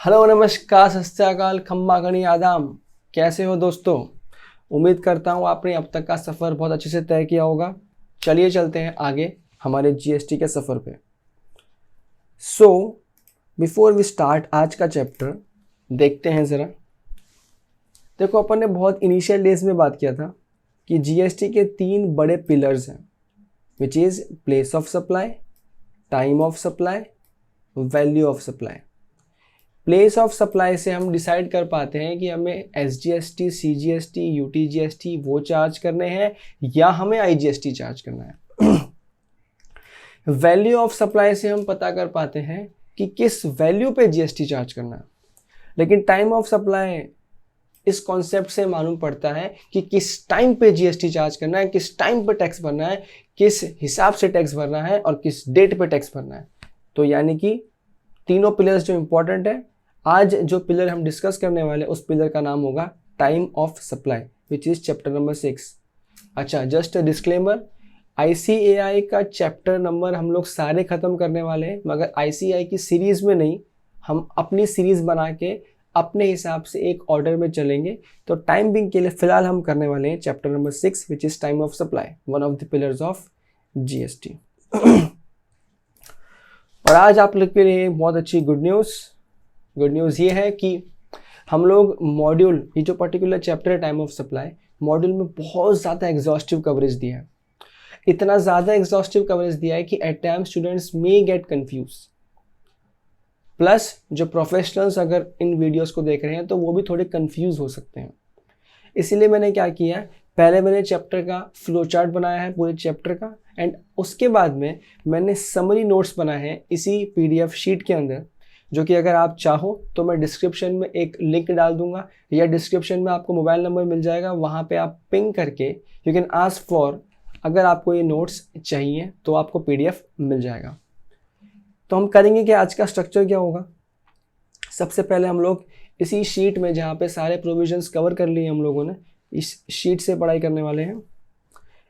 Hello नमस्कार सत श्री अकाल खम्मा गणी आदाम। कैसे हो दोस्तों? उम्मीद करता हूँ आपने अब तक का सफ़र बहुत अच्छे से तय किया होगा। चलिए चलते हैं आगे हमारे जीएसटी के सफ़र पे। सो बिफोर वी स्टार्ट आज का चैप्टर देखते हैं ज़रा। देखो, अपन ने बहुत इनिशियल डेज में बात किया था कि जीएसटी के 3 बड़े पिलर्स हैं, which is place of supply, time of supply, value of supply. Place of supply से हम डिसाइड कर पाते हैं कि हमें SGST, CGST, UTGST वो चार्ज करने हैं या हमें IGST चार्ज करना है। वैल्यू ऑफ सप्लाई से हम पता कर पाते हैं कि किस वैल्यू पे GST चार्ज करना है। लेकिन टाइम ऑफ सप्लाई इस कॉन्सेप्ट से मालूम पड़ता है कि किस टाइम पे GST चार्ज करना है, किस टाइम पे टैक्स भरना है, किस हिसाब से टैक्स भरना है और किस डेट पे टैक्स भरना है। तो यानी कि तीनों पिलर्स जो इंपॉर्टेंट है, आज जो पिलर हम डिस्कस करने वाले उस पिलर का नाम होगा time of supply, which is chapter number 6। अच्छा, जस्ट अ डिस्क्लेमर, ICAI का चैप्टर नंबर हम लोग सारे खत्म करने वाले हैं, मगर ICAI की सीरीज में नहीं, हम अपनी सीरीज बना के अपने हिसाब से एक ऑर्डर में चलेंगे। तो टाइम बिंग के लिए फिलहाल हम करने वाले हैं chapter number 6, which is time of supply, one of the pillars of GST। और आज आप लोग के लिए बहुत अच्छी गुड न्यूज़ ये है कि हम लोग मॉड्यूल, ये जो पर्टिकुलर चैप्टर है टाइम ऑफ सप्लाई, मॉड्यूल में बहुत ज़्यादा एग्जॉस्टिव कवरेज दिया है। इतना ज़्यादा एग्जॉस्टिव कवरेज दिया है कि at time students may get confuse. Plus जो प्रोफेशनल्स अगर इन वीडियोस को देख रहे हैं तो वो भी थोड़े कंफ्यूज हो सकते हैं। इसीलिए मैंने क्या किया है, पहले मैंने चैप्टर का फ्लो चार्ट बनाया है पूरे चैप्टर का, एंड उसके बाद में मैंने समरी नोट्स बनाए हैं इसी PDF शीट के अंदर, जो कि अगर आप चाहो तो मैं डिस्क्रिप्शन में एक लिंक डाल दूंगा या डिस्क्रिप्शन में आपको मोबाइल नंबर मिल जाएगा, वहाँ पे आप पिंग करके यू कैन आस्क फॉर, अगर आपको ये नोट्स चाहिए तो आपको PDF मिल जाएगा। तो हम करेंगे कि आज का स्ट्रक्चर क्या होगा। सबसे पहले हम लोग इसी शीट में, जहाँ पे सारे प्रोविजंस कवर कर लिए हम लोगों ने, इस शीट से पढ़ाई करने वाले हैं।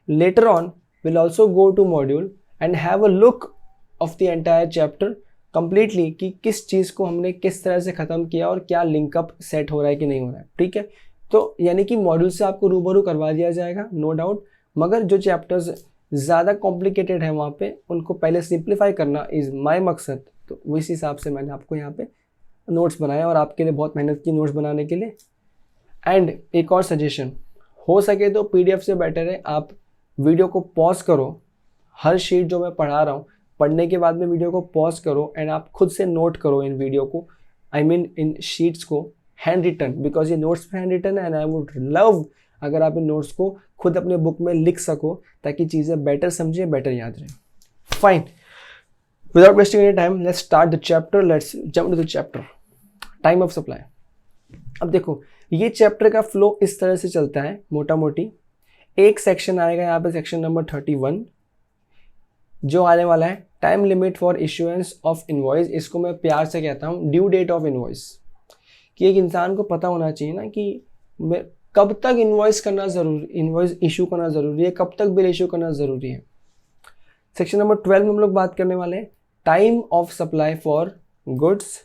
Later on will also go to module and have a look of the entire chapter completely, कि किस चीज़ को हमने किस तरह से ख़त्म किया और क्या लिंकअप सेट हो रहा है कि नहीं हो रहा है। ठीक है, तो यानी कि मॉड्यूल से आपको रूबरू करवा दिया जाएगा, नो डाउट, मगर जो चैप्टर्स ज़्यादा कॉम्प्लिकेटेड है वहाँ पे उनको पहले सिंप्लीफाई करना इज़ माय मकसद। तो उस हिसाब से मैंने आपको यहाँ पे नोट्स बनाए और आपके लिए बहुत मेहनत की नोट्स बनाने के लिए। एंड एक और सजेशन, हो सके तो PDF से बेटर है आप वीडियो को पॉज करो, हर शीट जो मैं पढ़ा रहा हूँ पढ़ने के बाद में वीडियो को पॉज करो एंड आप खुद से नोट करो इन वीडियो को, आई मीन इन शीट्स को हैंड रिटन, बिकॉज ये नोट्स में हैंड रिटन है एंड आई वुड लव अगर आप इन नोट्स को खुद अपने बुक में लिख सको, ताकि चीज़ें बेटर समझे, बेटर याद रहे। Fine, without wasting any time let's start the chapter, let's jump to the chapter time of supply. अब देखो, ये चैप्टर का फ्लो इस तरह से चलता है मोटा मोटी। एक सेक्शन आएगा यहाँ पे, सेक्शन नंबर 31, जो आने वाला है time limit for issuance of invoice. इसको मैं प्यार से कहता हूँ ड्यू डेट ऑफ इनवॉइस, कि एक इंसान को पता होना चाहिए ना कि मैं कब तक इनवॉइस इशू करना ज़रूरी है, कब तक बिल इशू करना ज़रूरी है। सेक्शन नंबर 12 में हम लोग बात करने वाले हैं time of supply for goods.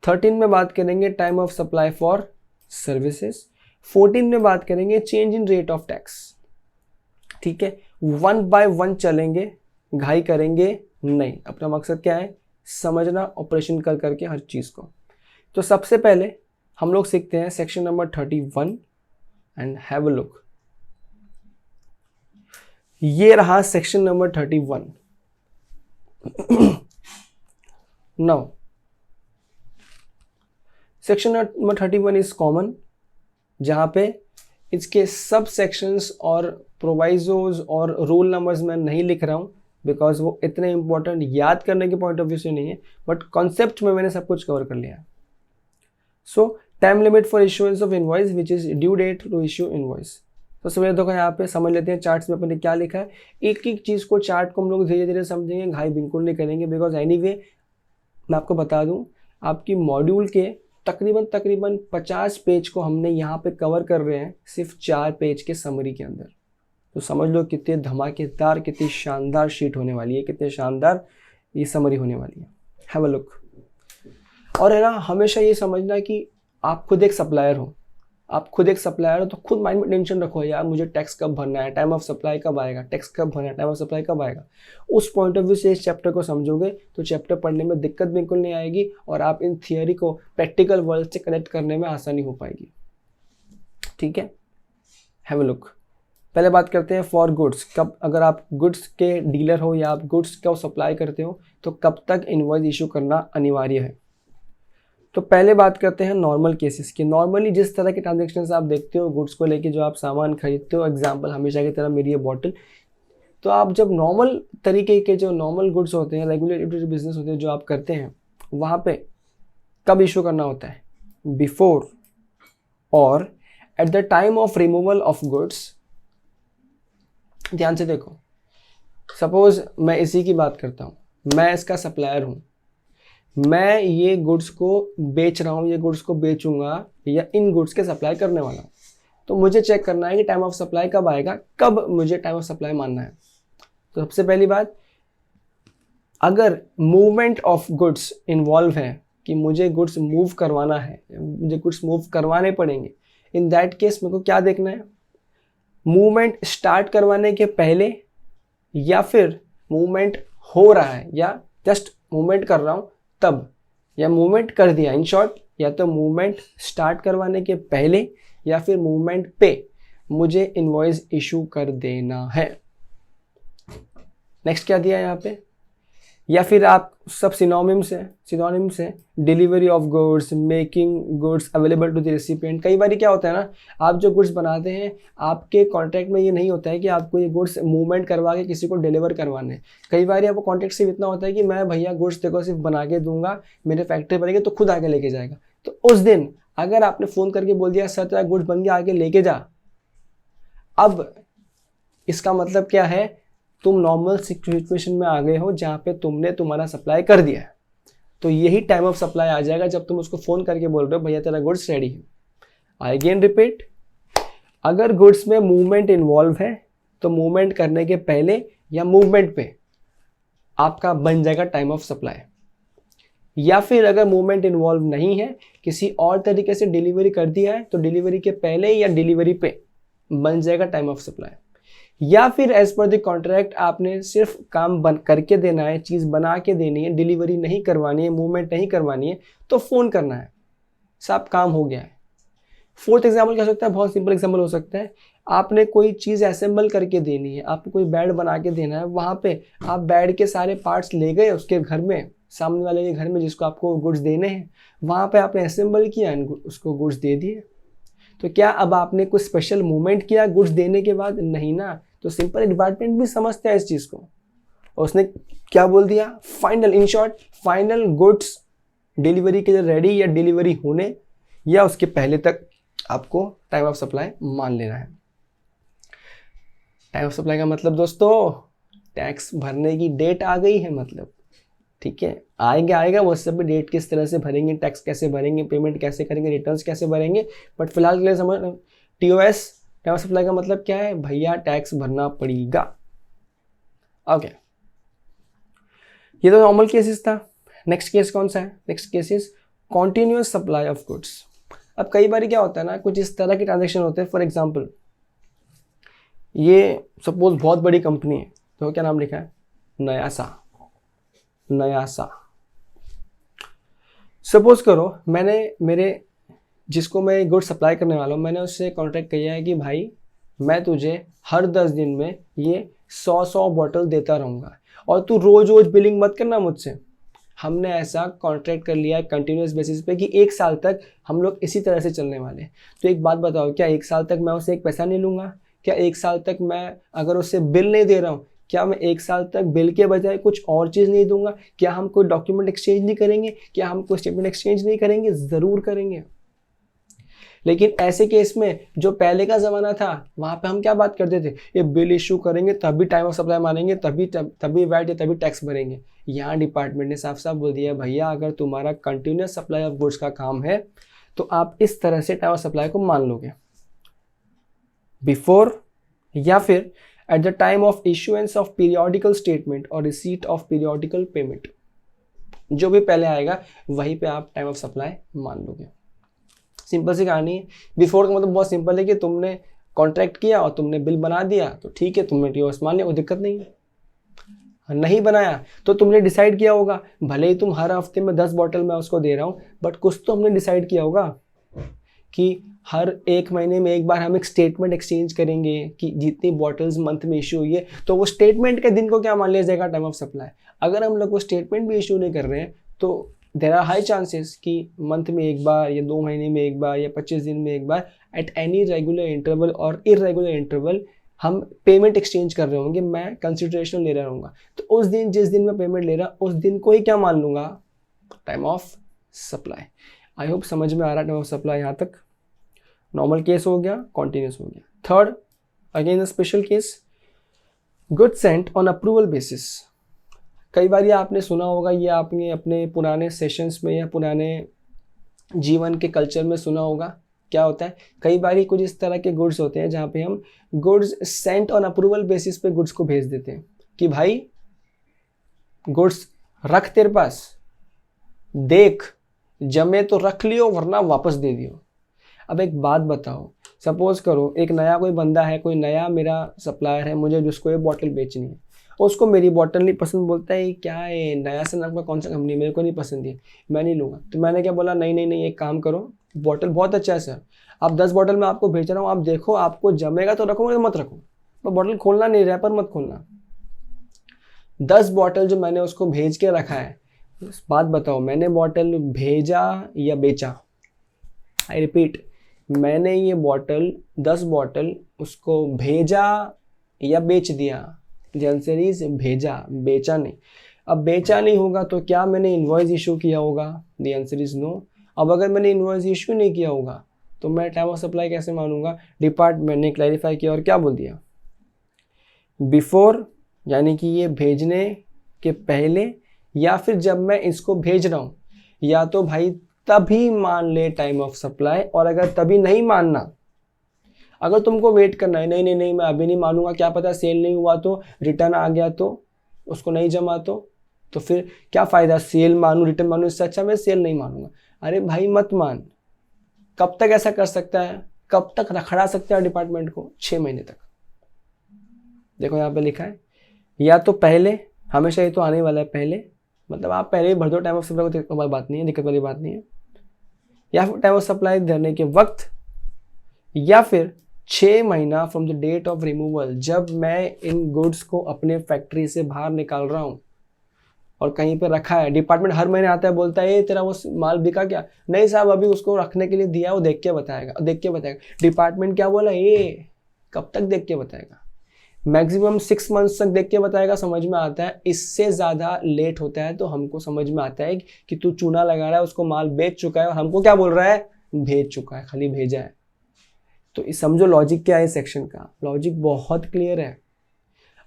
13 में बात करेंगे time of supply for services. 14 में बात करेंगे change in rate of tax. ठीक है, 1 बाय 1 चलेंगे, घाई करेंगे नहीं। अपना मकसद क्या है, समझना, ऑपरेशन कर करके हर चीज़ को। तो सबसे पहले हम लोग सीखते हैं section number 31 and have a look. ये रहा section number 31। Now section number 31 is common, जहां पे इसके सब सेक्शंस और प्रोवाइजोज और रूल नंबर्स मैं नहीं लिख रहा हूं, बिकॉज वो इतने इंपॉर्टेंट याद करने के पॉइंट ऑफ व्यू से नहीं है, बट कॉन्सेप्ट में मैंने सब कुछ कवर कर लिया है। So time limit for issuance of invoice which is due date to issue invoice. तो सबसे देखो यहाँ पे समझ लेते हैं चार्ट्स में अपने क्या लिखा है। एक एक चीज़ को, चार्ट को हम लोग धीरे धीरे समझेंगे, घाई बिल्कुल नहीं करेंगे, बिकॉज एनीवे मैं आपको बता दूं, आपकी मॉड्यूल के तकरीबन 50 पेज को हमने यहाँ पे कवर कर रहे हैं सिर्फ 4 पेज के समरी के अंदर। तो समझ लो कितने धमाकेदार, कितनी शानदार शीट होने वाली है, कितने शानदार ये समरी होने वाली है। Have a look. और है ना, हमेशा ये समझना कि आप खुद एक सप्लायर हो, आप खुद एक सप्लायर हो तो खुद माइंड में टेंशन रखो, यार मुझे टैक्स कब भरना है, टाइम ऑफ सप्लाई कब आएगा, टैक्स कब भरना है, टाइम ऑफ सप्लाई कब आएगा। उस पॉइंट ऑफ व्यू से इस चैप्टर को समझोगे तो चैप्टर पढ़ने में दिक्कत बिल्कुल नहीं आएगी और आप इन थियोरी को प्रैक्टिकल वर्ल्ड से कनेक्ट करने में आसानी हो पाएगी। ठीक है, हैव अ लुक। पहले बात करते हैं फॉर गुड्स। कब, अगर आप गुड्स के डीलर हो या आप गुड्स को सप्लाई करते हो तो कब तक इनवॉइस इशू करना अनिवार्य है। तो पहले बात करते हैं नॉर्मल केसेस की। नॉर्मली जिस तरह के ट्रांजेक्शन्स आप देखते हो गुड्स को लेके, जो आप सामान खरीदते हो, एग्जांपल हमेशा की तरह मेरी ये बॉटल, तो आप जब नॉर्मल तरीके के जो नॉर्मल गुड्स होते हैं, रेगुलेटेड बिजनेस होते हैं जो आप करते हैं, वहाँ पे कब इशू करना होता है, बिफोर और at the time of removal of goods. ध्यान से देखो, सपोज मैं इसी की बात करता हूँ, मैं इसका सप्लायर हूँ, मैं ये गुड्स को बेच रहा हूँ, ये गुड्स को बेचूंगा या इन गुड्स के सप्लाई करने वाला हूँ। तो मुझे चेक करना है कि टाइम ऑफ सप्लाई कब आएगा, कब मुझे टाइम ऑफ सप्लाई मानना है। तो सबसे पहली बात, अगर मूवमेंट ऑफ गुड्स इन्वॉल्व है कि मुझे गुड्स मूव करवाना है, मुझे गुड्स मूव करवाने पड़ेंगे, इन दैट केस मेरे को क्या देखना है, मूवमेंट स्टार्ट करवाने के पहले या फिर मूवमेंट हो रहा है या जस्ट मूवमेंट कर रहा हूँ तब, या मूवमेंट कर दिया। इन शॉर्ट, या तो मूवमेंट स्टार्ट करवाने के पहले या फिर मूवमेंट पे मुझे इनवॉइस इशू कर देना है। नेक्स्ट क्या दिया यहाँ पे, या फिर आप सब सिनोनिम्स है, delivery of goods, making goods available to the recipient. कई बार क्या होता है ना, आप जो गुड्स बनाते हैं आपके कॉन्ट्रैक्ट में ये नहीं होता है कि आपको ये गुड्स मूवमेंट करवा के किसी को डिलीवर करवाने। कई बार आपको कॉन्ट्रैक्ट सिर्फ इतना होता है कि मैं भैया गुड्स देखो सिर्फ बना के दूंगा, मेरे फैक्ट्री बनेगी तो खुद आके लेके जाएगा। तो उस दिन अगर आपने फ़ोन करके बोल दिया सर तेरा गुड्स बन गया आके लेके जा, अब इसका मतलब क्या है, तुम नॉर्मल सिचुएशन में आ गए हो जहाँ पे तुमने तुम्हारा सप्लाई कर दिया है। तो यही टाइम ऑफ सप्लाई आ जाएगा जब तुम उसको फ़ोन करके बोल रहे हो भैया तेरा गुड्स रेडी है। आई अगेन रिपीट, अगर गुड्स में मूवमेंट इन्वॉल्व है तो मूवमेंट करने के पहले या मूवमेंट पे आपका बन जाएगा टाइम ऑफ सप्लाई। या फिर अगर मूवमेंट इन्वॉल्व नहीं है, किसी और तरीके से डिलीवरी कर दिया है, तो डिलीवरी के पहले या डिलीवरी पे बन जाएगा टाइम ऑफ सप्लाई। या फिर एज पर द कॉन्ट्रैक्ट आपने सिर्फ काम बन करके देना है, चीज़ बना के देनी है, डिलीवरी नहीं करवानी है, मूवमेंट नहीं करवानी है, तो फ़ोन करना है, सब काम हो गया है। फोर्थ एग्जाम्पल क्या हो सकता है, बहुत सिंपल एग्जाम्पल हो सकता है, आपने कोई चीज़ असेंबल करके देनी है, आपको कोई बेड बना के देना है, वहाँ पे आप बेड के सारे पार्ट्स ले गए उसके घर में, सामने वाले के घर में जिसको आपको गुड्स देने हैं, वहाँ पे आपने असेंबल किया, उसको गुड्स दे दिए। तो क्या अब आपने कुछ स्पेशल मूवमेंट किया गुड्स देने के बाद? नहीं ना। तो सिंपल डिपार्टमेंट भी समझते हैं इस चीज़ को, और उसने क्या बोल दिया, final, in short final goods delivery के लिए रेडी या डिलीवरी होने या उसके पहले तक आपको टाइम ऑफ सप्लाई मान लेना है। टाइम ऑफ सप्लाई का मतलब दोस्तों टैक्स भरने की डेट आ गई है, मतलब ठीक है, आएगा वो सब डेट किस तरह से भरेंगे, टैक्स कैसे भरेंगे, पेमेंट कैसे करेंगे, रिटर्न्स कैसे भरेंगे, बट फिलहाल के लिए समझ, टीओएस टाइम ऑफ सप्लाई का मतलब क्या है, भैया टैक्स भरना पड़ेगा। ओके, ये तो नॉर्मल केसेस था। नेक्स्ट केस कौन सा है, next case is continuous supply of goods. अब कई बार क्या होता है ना, कुछ इस तरह के ट्रांजेक्शन होते हैं, फॉर एग्जाम्पल ये सपोज बहुत बड़ी कंपनी है, तो क्या नाम लिखा है, नयासा। सपोज करो मैंने मेरे जिसको मैं गुड सप्लाई करने वाला हूँ, मैंने उससे कॉन्ट्रैक्ट किया है कि भाई मैं तुझे हर 10 दिन में ये 100 बॉटल देता रहूँगा और तू रोज़ रोज़ बिलिंग मत करना मुझसे। हमने ऐसा कॉन्ट्रैक्ट कर लिया है कंटिन्यूस बेसिस पे कि 1 साल तक हम लोग इसी तरह से चलने वाले हैं। तो एक बात बताओ, क्या 1 साल तक मैं उससे एक पैसा नहीं लूँगा? क्या 1 साल तक मैं अगर उससे बिल नहीं दे रहा हूँ, क्या मैं 1 साल तक बिल के बजाय कुछ और चीज़ नहीं दूंगा? क्या हम कोई डॉक्यूमेंट एक्सचेंज नहीं करेंगे? क्या हम कोई स्टेटमेंट एक्सचेंज नहीं करेंगे? ज़रूर करेंगे। लेकिन ऐसे केस में जो पहले का ज़माना था, वहाँ पे हम क्या बात करते थे, ये बिल इशू करेंगे तभी टाइम ऑफ सप्लाई मानेंगे, तभी वैट या तभी टैक्स भरेंगे। यहाँ डिपार्टमेंट ने साफ साफ बोल दिया, भैया अगर तुम्हारा कंटिन्यूस सप्लाई ऑफ गुड्स का काम है तो आप इस तरह से टाइम ऑफ सप्लाई को मान लोगे, बिफोर या फिर at the time of issuance of periodical statement or receipt of periodical payment। जो भी पहले आएगा वहीं पे आप टाइम ऑफ सप्लाई मान लोगे। सिंपल सी कहानी है। बिफोर का मतलब बहुत सिंपल है कि तुमने कॉन्ट्रैक्ट किया और तुमने बिल बना दिया तो ठीक है, तुमने टीओएस मान लिया, कोई दिक्कत नहीं है। नहीं बनाया तो तुमने डिसाइड किया होगा, भले ही तुम हर हफ्ते में 10 बॉटल मैं उसको दे रहा हूँ, बट कुछ तो हमने डिसाइड किया होगा कि हर 1 महीने में एक बार हम एक स्टेटमेंट एक्सचेंज करेंगे कि जितनी बॉटल्स मंथ में इशू हुई है, तो वो स्टेटमेंट के दिन को क्या मान लिया जाएगा, टाइम ऑफ सप्लाई। अगर हम लोग वो स्टेटमेंट भी इशू नहीं कर रहे हैं तो देयर आर हाई चांसेस कि मंथ में एक बार या 2 महीने में एक बार या 25 दिन में एक बार एट एनी रेगुलर इंटरवल और इरेगुलर इंटरवल हम पेमेंट एक्सचेंज कर रहे होंगे, मैं कंसिडरेशन ले रहा रहूँगा। तो उस दिन जिस दिन मैं पेमेंट ले रहा उस दिन को ही क्या मान लूँगा, time of supply. I hope समझ में आ रहा है टाइम ऑफ सप्लाई यहाँ तक। नॉर्मल केस हो गया, कॉन्टिन्यूस हो गया। Third, again special case, goods Saint on approval basis. कई बार ये आपने सुना होगा, ये आपने अपने पुराने सेशंस में या पुराने जीवन के कल्चर में सुना होगा। क्या होता है, कई बार कुछ इस तरह के गुड्स होते हैं जहाँ पे हम goods Saint on approval basis पे गुड्स को भेज देते हैं कि भाई गुड्स रख तेरे पास, देख जमे तो रख लियो वरना वापस दे दियो। अब एक बात बताओ, सपोज करो एक नया कोई बंदा है, कोई नया मेरा सप्लायर है, मुझे जिसको ये बॉटल बेचनी है, उसको मेरी बॉटल नहीं पसंद, बोलता है क्या है नया से नाम का कौन सा कंपनी, मेरे को नहीं पसंद है, मैं नहीं लूँगा। तो मैंने क्या बोला, नहीं नहीं नहीं, एक काम करो, बॉटल बहुत अच्छा है सर, आप 10 बॉटल मैं आपको भेज रहा हूँ, आप देखो आपको जमेगा तो रखो नहीं मत रखो, तो बॉटल खोलना नहीं, रैपर मत खोलना। 10 बॉटल जो मैंने उसको भेज के रखा है, बात बताओ मैंने बॉटल भेजा या बेचा? आई रिपीट, मैंने ये बॉटल 10 बॉटल उसको भेजा या बेच दिया? द आंसर इज भेजा, बेचा नहीं। अब बेचा नहीं होगा तो क्या मैंने इनवॉइस इशू किया होगा? The answer is no. अब अगर मैंने इनवॉइस इशू नहीं किया होगा तो मैं टाइम ऑफ सप्लाई कैसे मानूंगा? डिपार्टमेंट ने क्लैरिफाई किया और क्या बोल दिया, बिफोर, यानी कि ये भेजने के पहले या फिर जब मैं इसको भेज रहा हूँ, या तो भाई तभी मान ले टाइम ऑफ सप्लाई, और अगर तभी नहीं मानना, अगर तुमको वेट करना है, नहीं नहीं नहीं मैं अभी नहीं मानूंगा, क्या पता सेल नहीं हुआ तो, रिटर्न आ गया तो, उसको नहीं जमा तो फिर क्या फ़ायदा, सेल मानूं रिटर्न मानूं, इससे अच्छा मैं सेल नहीं मानूंगा। अरे भाई मत मान। कब तक ऐसा कर सकता है, कब तक रखड़ा सकता है डिपार्टमेंट को? 6 महीने तक। देखो यहाँ पे लिखा है, या तो पहले, हमेशा ये तो आने वाला है पहले, मतलब आप पहले ही भर दो टाइम ऑफ सप्लाई, कोई बात नहीं है, दिक्कत वाली बात नहीं है, या फिर टाइम ऑफ सप्लाई धरने के वक्त, या फिर 6 महीना from the date of removal, जब मैं इन गुड्स को अपने फैक्ट्री से बाहर निकाल रहा हूँ और कहीं पे रखा है। डिपार्टमेंट हर महीने आता है, बोलता है ये तेरा वो माल बिका क्या? नहीं साहब अभी उसको रखने के लिए दिया, वो देख के बताएगा। डिपार्टमेंट क्या बोला, ये कब तक देख के बताएगा? मैक्सिमम 6 मंथ्स तक देख के बताएगा, समझ में आता है। इससे ज़्यादा लेट होता है तो हमको समझ में आता है कि तू चूना लगा रहा है, उसको माल बेच चुका है और हमको क्या बोल रहा है, भेज चुका है, खाली भेजा है। तो समझो लॉजिक क्या है इस सेक्शन का। लॉजिक बहुत क्लियर है।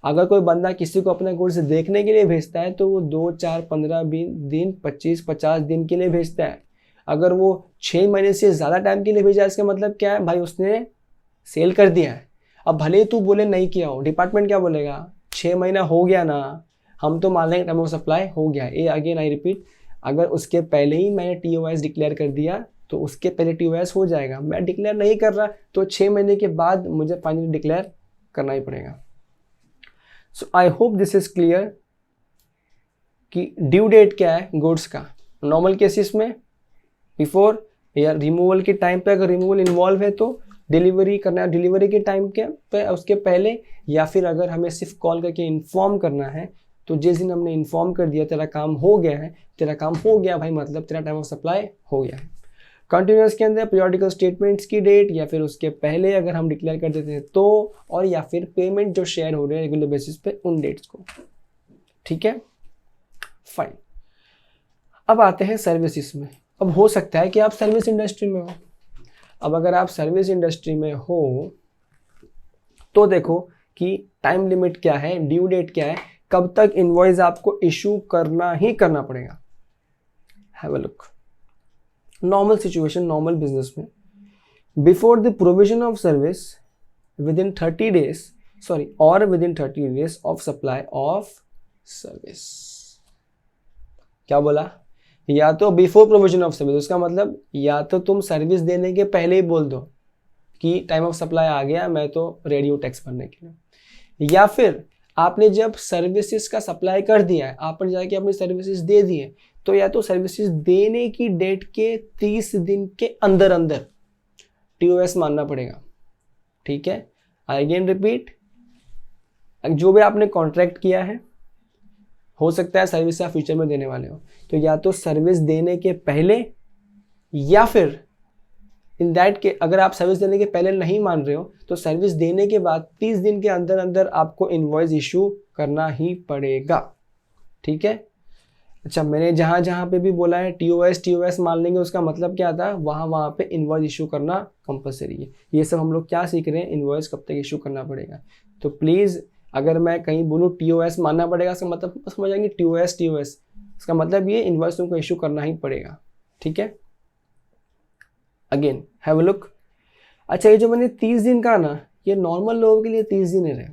अगर कोई बंदा किसी को अपने गुड्स देखने के लिए भेजता है तो वो 2, 4, 15 दिन, 25, 50 दिन के लिए भेजता है। अगर वो 6 महीने से ज़्यादा टाइम के लिए भेजा, इसका मतलब क्या है भाई, उसने सेल कर दिया है। अब भले तू बोले नहीं किया हो, डिपार्टमेंट क्या बोलेगा, 6 महीना हो गया ना, हम तो मान लेंगे टाइम ऑफ सप्लाई हो गया। ये अगेन आई रिपीट, अगर उसके पहले ही मैंने टीओएस डिक्लेयर कर दिया तो उसके पहले टीओएस हो जाएगा। मैं डिक्लेयर नहीं कर रहा तो 6 महीने के बाद मुझे फाइनली डिक्लेयर करना ही पड़ेगा। So I hope this is clear कि ड्यू डेट क्या है गुड्स का। नॉर्मल केसेस में बिफोर या रिमूवल के टाइम पे, अगर रिमूवल इन्वॉल्व है तो डिलीवरी करना है, डिलीवरी के टाइम के पे उसके पहले, या फिर अगर हमें सिर्फ कॉल करके इन्फॉर्म करना है तो जिस दिन हमने इन्फॉर्म कर दिया तेरा काम हो गया है, तेरा काम हो गया भाई, मतलब तेरा टाइम ऑफ सप्लाई हो गया है। कंटिन्यूस के अंदर पीरियोडिकल स्टेटमेंट्स की डेट या फिर उसके पहले अगर हम डिक्लेयर कर देते हैं तो, और या फिर पेमेंट जो शेयर हो रहे हैं रेगुलर बेसिस पे उन डेट्स को। ठीक है, फाइन। अब आते हैं सर्विसेज में। अब हो सकता है कि आप सर्विस इंडस्ट्री में हो। अब अगर आप सर्विस इंडस्ट्री में हो तो देखो कि टाइम लिमिट क्या है, ड्यू डेट क्या है, कब तक इनवॉइस आपको इशू करना ही करना पड़ेगा। Have a look. Normal situation, normal business में, before the provision of service within 30 days, और within 30 days of supply of service. क्या बोला, या तो बिफोर प्रोविजन ऑफ सर्विस, उसका मतलब या तो तुम सर्विस देने के पहले ही बोल दो कि टाइम ऑफ सप्लाई आ गया, मैं तो रेडी हूँ टैक्स भरने के लिए, या फिर आपने जब सर्विसेज का सप्लाई कर दिया है, आपने जाके अपनी सर्विसेज दे दिए, तो या तो सर्विसेज देने की डेट के 30 दिन के अंदर अंदर टीओएस मानना पड़ेगा। ठीक है, अगेन रिपीट, जो भी आपने कॉन्ट्रैक्ट किया है, हो सकता है सर्विस आप फ्यूचर में देने वाले हो, तो या तो सर्विस देने के पहले, या फिर इन दैट के अगर आप सर्विस देने के पहले नहीं मान रहे हो तो सर्विस देने के बाद 30 दिन के अंदर अंदर आपको इनवॉइस इशू करना ही पड़ेगा। ठीक है, अच्छा, मैंने जहां जहां पे भी बोला है टीओएस मान लेंगे, उसका मतलब क्या था, वहां पे इनवॉइस इशू करना कंपलसरी है। ये सब हम लोग क्या सीख रहे हैं, इनवॉइस कब तक इशू करना पड़ेगा। तो प्लीज़ अगर मैं कहीं बोलूँ टीओएस मानना पड़ेगा, इसका मतलब समझ आएंगे टीओएस, इसका मतलब ये इनवॉइस तुमको इशू करना ही पड़ेगा। ठीक है, अगेन हैव अ लुक। अच्छा, ये जो मैंने 30 दिन का ना, ये नॉर्मल लोगों के लिए 30 दिन है,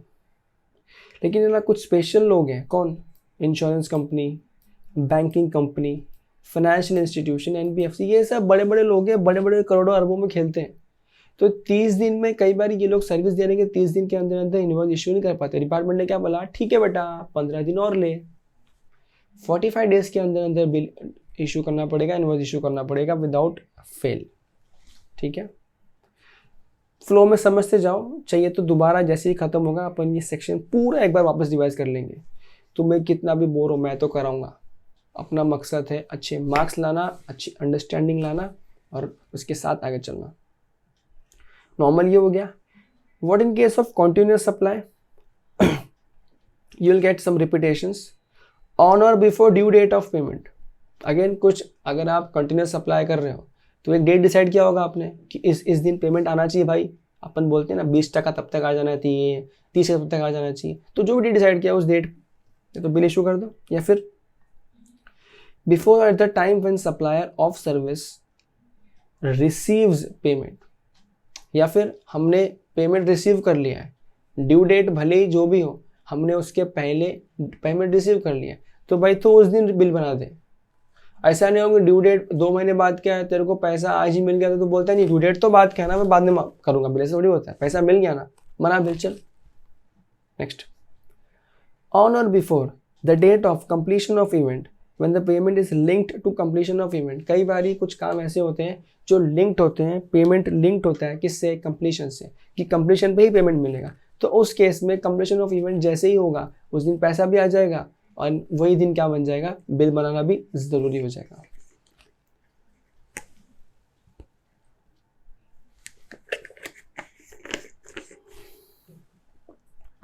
लेकिन ना कुछ स्पेशल लोग हैं। कौन? Insurance company, banking company, financial institution, NBFC, ये सब बड़े बड़े लोग हैं, बड़े बड़े करोड़ों अरबों में खेलते हैं। तो 30 दिन में कई बार ये लोग सर्विस देने के 30 दिन के अंदर अंदर इनवॉइस इशू नहीं कर पाते। डिपार्टमेंट ने क्या बोला, ठीक है बेटा 15 दिन और ले, 45 डेज के अंदर अंदर बिल इशू करना पड़ेगा, इनवॉइस इशू करना पड़ेगा विदाउट फेल। ठीक है, फ्लो में समझते जाओ, चाहिए तो दोबारा जैसे ही खत्म होगा अपन ये सेक्शन पूरा एक बार वापस रिवाइज कर लेंगे। तुम्हें कितना भी बोर हो मैं तो कराऊंगा। अपना मकसद है अच्छे मार्क्स लाना, अच्छी अंडरस्टैंडिंग लाना और उसके साथ आगे चलना। नॉर्मल ये हो गया। What in case of continuous supply, you will get some repetitions on और before due date of payment. Again कुछ, अगर आप कंटिन्यूस सप्लाई कर रहे हो तो एक डेट डिसाइड किया होगा आपने कि इस दिन पेमेंट आना चाहिए भाई। अपन बोलते हैं ना 20% तब तक आ जाना चाहिए, 30 तब तक आ जाना चाहिए। तो जो भी डेट डिसाइड किया उस डेट तो बिल इशू कर दो। या फिर before at the time when supplier of service receives payment, या फिर हमने पेमेंट रिसीव कर लिया है, ड्यू डेट भले ही जो भी हो, हमने उसके पहले पेमेंट रिसीव कर लिया, तो भाई तो उस दिन बिल बना दे। ऐसा नहीं होगा ड्यू डेट 2 महीने बाद क्या है, तेरे को पैसा आज ही मिल गया तो बोलता नहीं ड्यू डेट तो बाद क्या है ना, मैं बाद में करूंगा बिल। ऐसा थोड़ी होता है, पैसा मिल गया ना, मना बिल, चल नेक्स्ट। ऑन और before the date of completion of event when the payment is linked to completion of event. कई बार कुछ काम ऐसे होते हैं जो लिंक्ड होते हैं, पेमेंट लिंक्ड होता है किससे, कंप्लीशन से, कि कंप्लीशन पे ही पेमेंट मिलेगा। तो उस केस में कंप्लीशन ऑफ इवेंट जैसे ही होगा उस दिन पैसा भी आ जाएगा और वही दिन क्या बन जाएगा, बिल बनाना भी जरूरी हो जाएगा।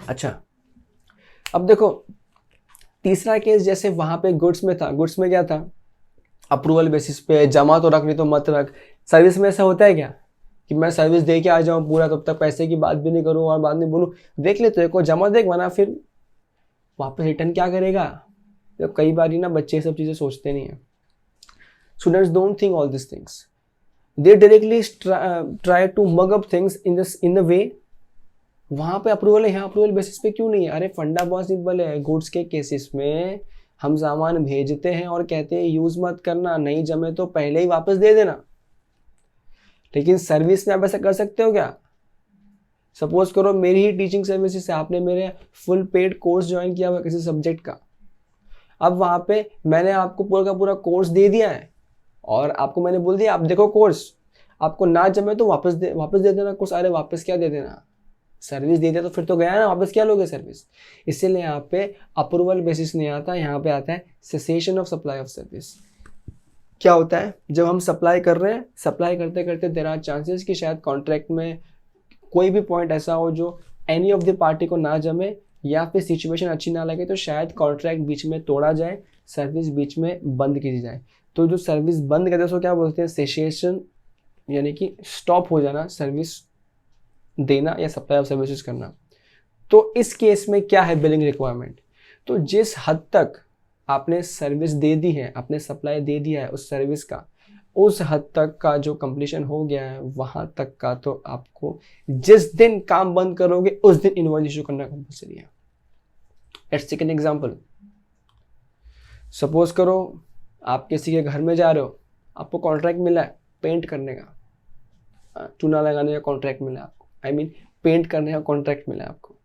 अच्छा, अब देखो तीसरा केस, जैसे वहां पे गुड्स में था, गुड्स में क्या था, अप्रूवल बेसिस पे, जमा तो रख नहीं तो मत रख। सर्विस में ऐसा होता है क्या कि मैं सर्विस दे के आ जाऊं पूरा, तब तक पैसे की बात भी नहीं करूं और बाद में बोलूं देख ले तो को जमा देख, वरना फिर वापस रिटर्न क्या करेगा। तो कई बार ना बच्चे सब चीज़ें सोचते नहीं है। Students don't think all this things, they directly try to mug up things in the way. वहां पे अप्रूवल है, यहाँ अप्रूवल बेसिस पे क्यों नहीं है। अरे फंडा बहुत सिंपल है, गुड्स के केसेस में हम सामान भेजते हैं और कहते हैं यूज मत करना, नहीं जमे तो पहले ही वापस दे देना। लेकिन सर्विस में आप ऐसा कर सकते हो क्या? सपोज करो मेरी ही टीचिंग सर्विसेज से आपने मेरे फुल पेड कोर्स ज्वाइन किया हुआ किसी सब्जेक्ट का, अब वहां पे मैंने आपको पूरा का पूरा कोर्स दे दिया है और आपको मैंने बोल दिया आप देखो कोर्स, आपको ना जमे तो वापस दे देना कोर्स। अरे वापस क्या दे देना, सर्विस दे दिया तो फिर तो गया ना, वापस क्या लोगे सर्विस। इसीलिए यहाँ पे अप्रूवल बेसिस नहीं आता, यहाँ पे आता है cessation of supply of service. क्या होता है, जब हम सप्लाई कर रहे हैं, सप्लाई करते करते देयर आर चांसेस कि शायद कॉन्ट्रैक्ट में कोई भी पॉइंट ऐसा हो जो एनी ऑफ द पार्टी को ना जमे या फिर सिचुएशन अच्छी ना लगे, तो शायद कॉन्ट्रैक्ट बीच में तोड़ा जाए, सर्विस बीच में बंद की जाए। तो जो सर्विस बंद करते हैं उसको क्या बोलते हैं, सेसेशन, यानी कि स्टॉप हो जाना, सर्विस देना या सप्लाई ऑफ सर्विसेज करना। तो इस केस में क्या है बिलिंग रिक्वायरमेंट, तो जिस हद तक आपने सर्विस दे दी है, आपने सप्लाई दे दिया है उस सर्विस का, उस हद तक का जो कंप्लीशन हो गया है वहां तक का तो आपको जिस दिन काम बंद करोगे उस दिन इनवॉइस इशू करना कंपल्सरी है। Let's take an example. Suppose करो आप किसी के घर में जा रहे हो, आपको कॉन्ट्रैक्ट मिला है पेंट करने का, चूना लगाने का कॉन्ट्रैक्ट मिला है आपको, आई मीन पेंट करने का कॉन्ट्रैक्ट मिला है आपको।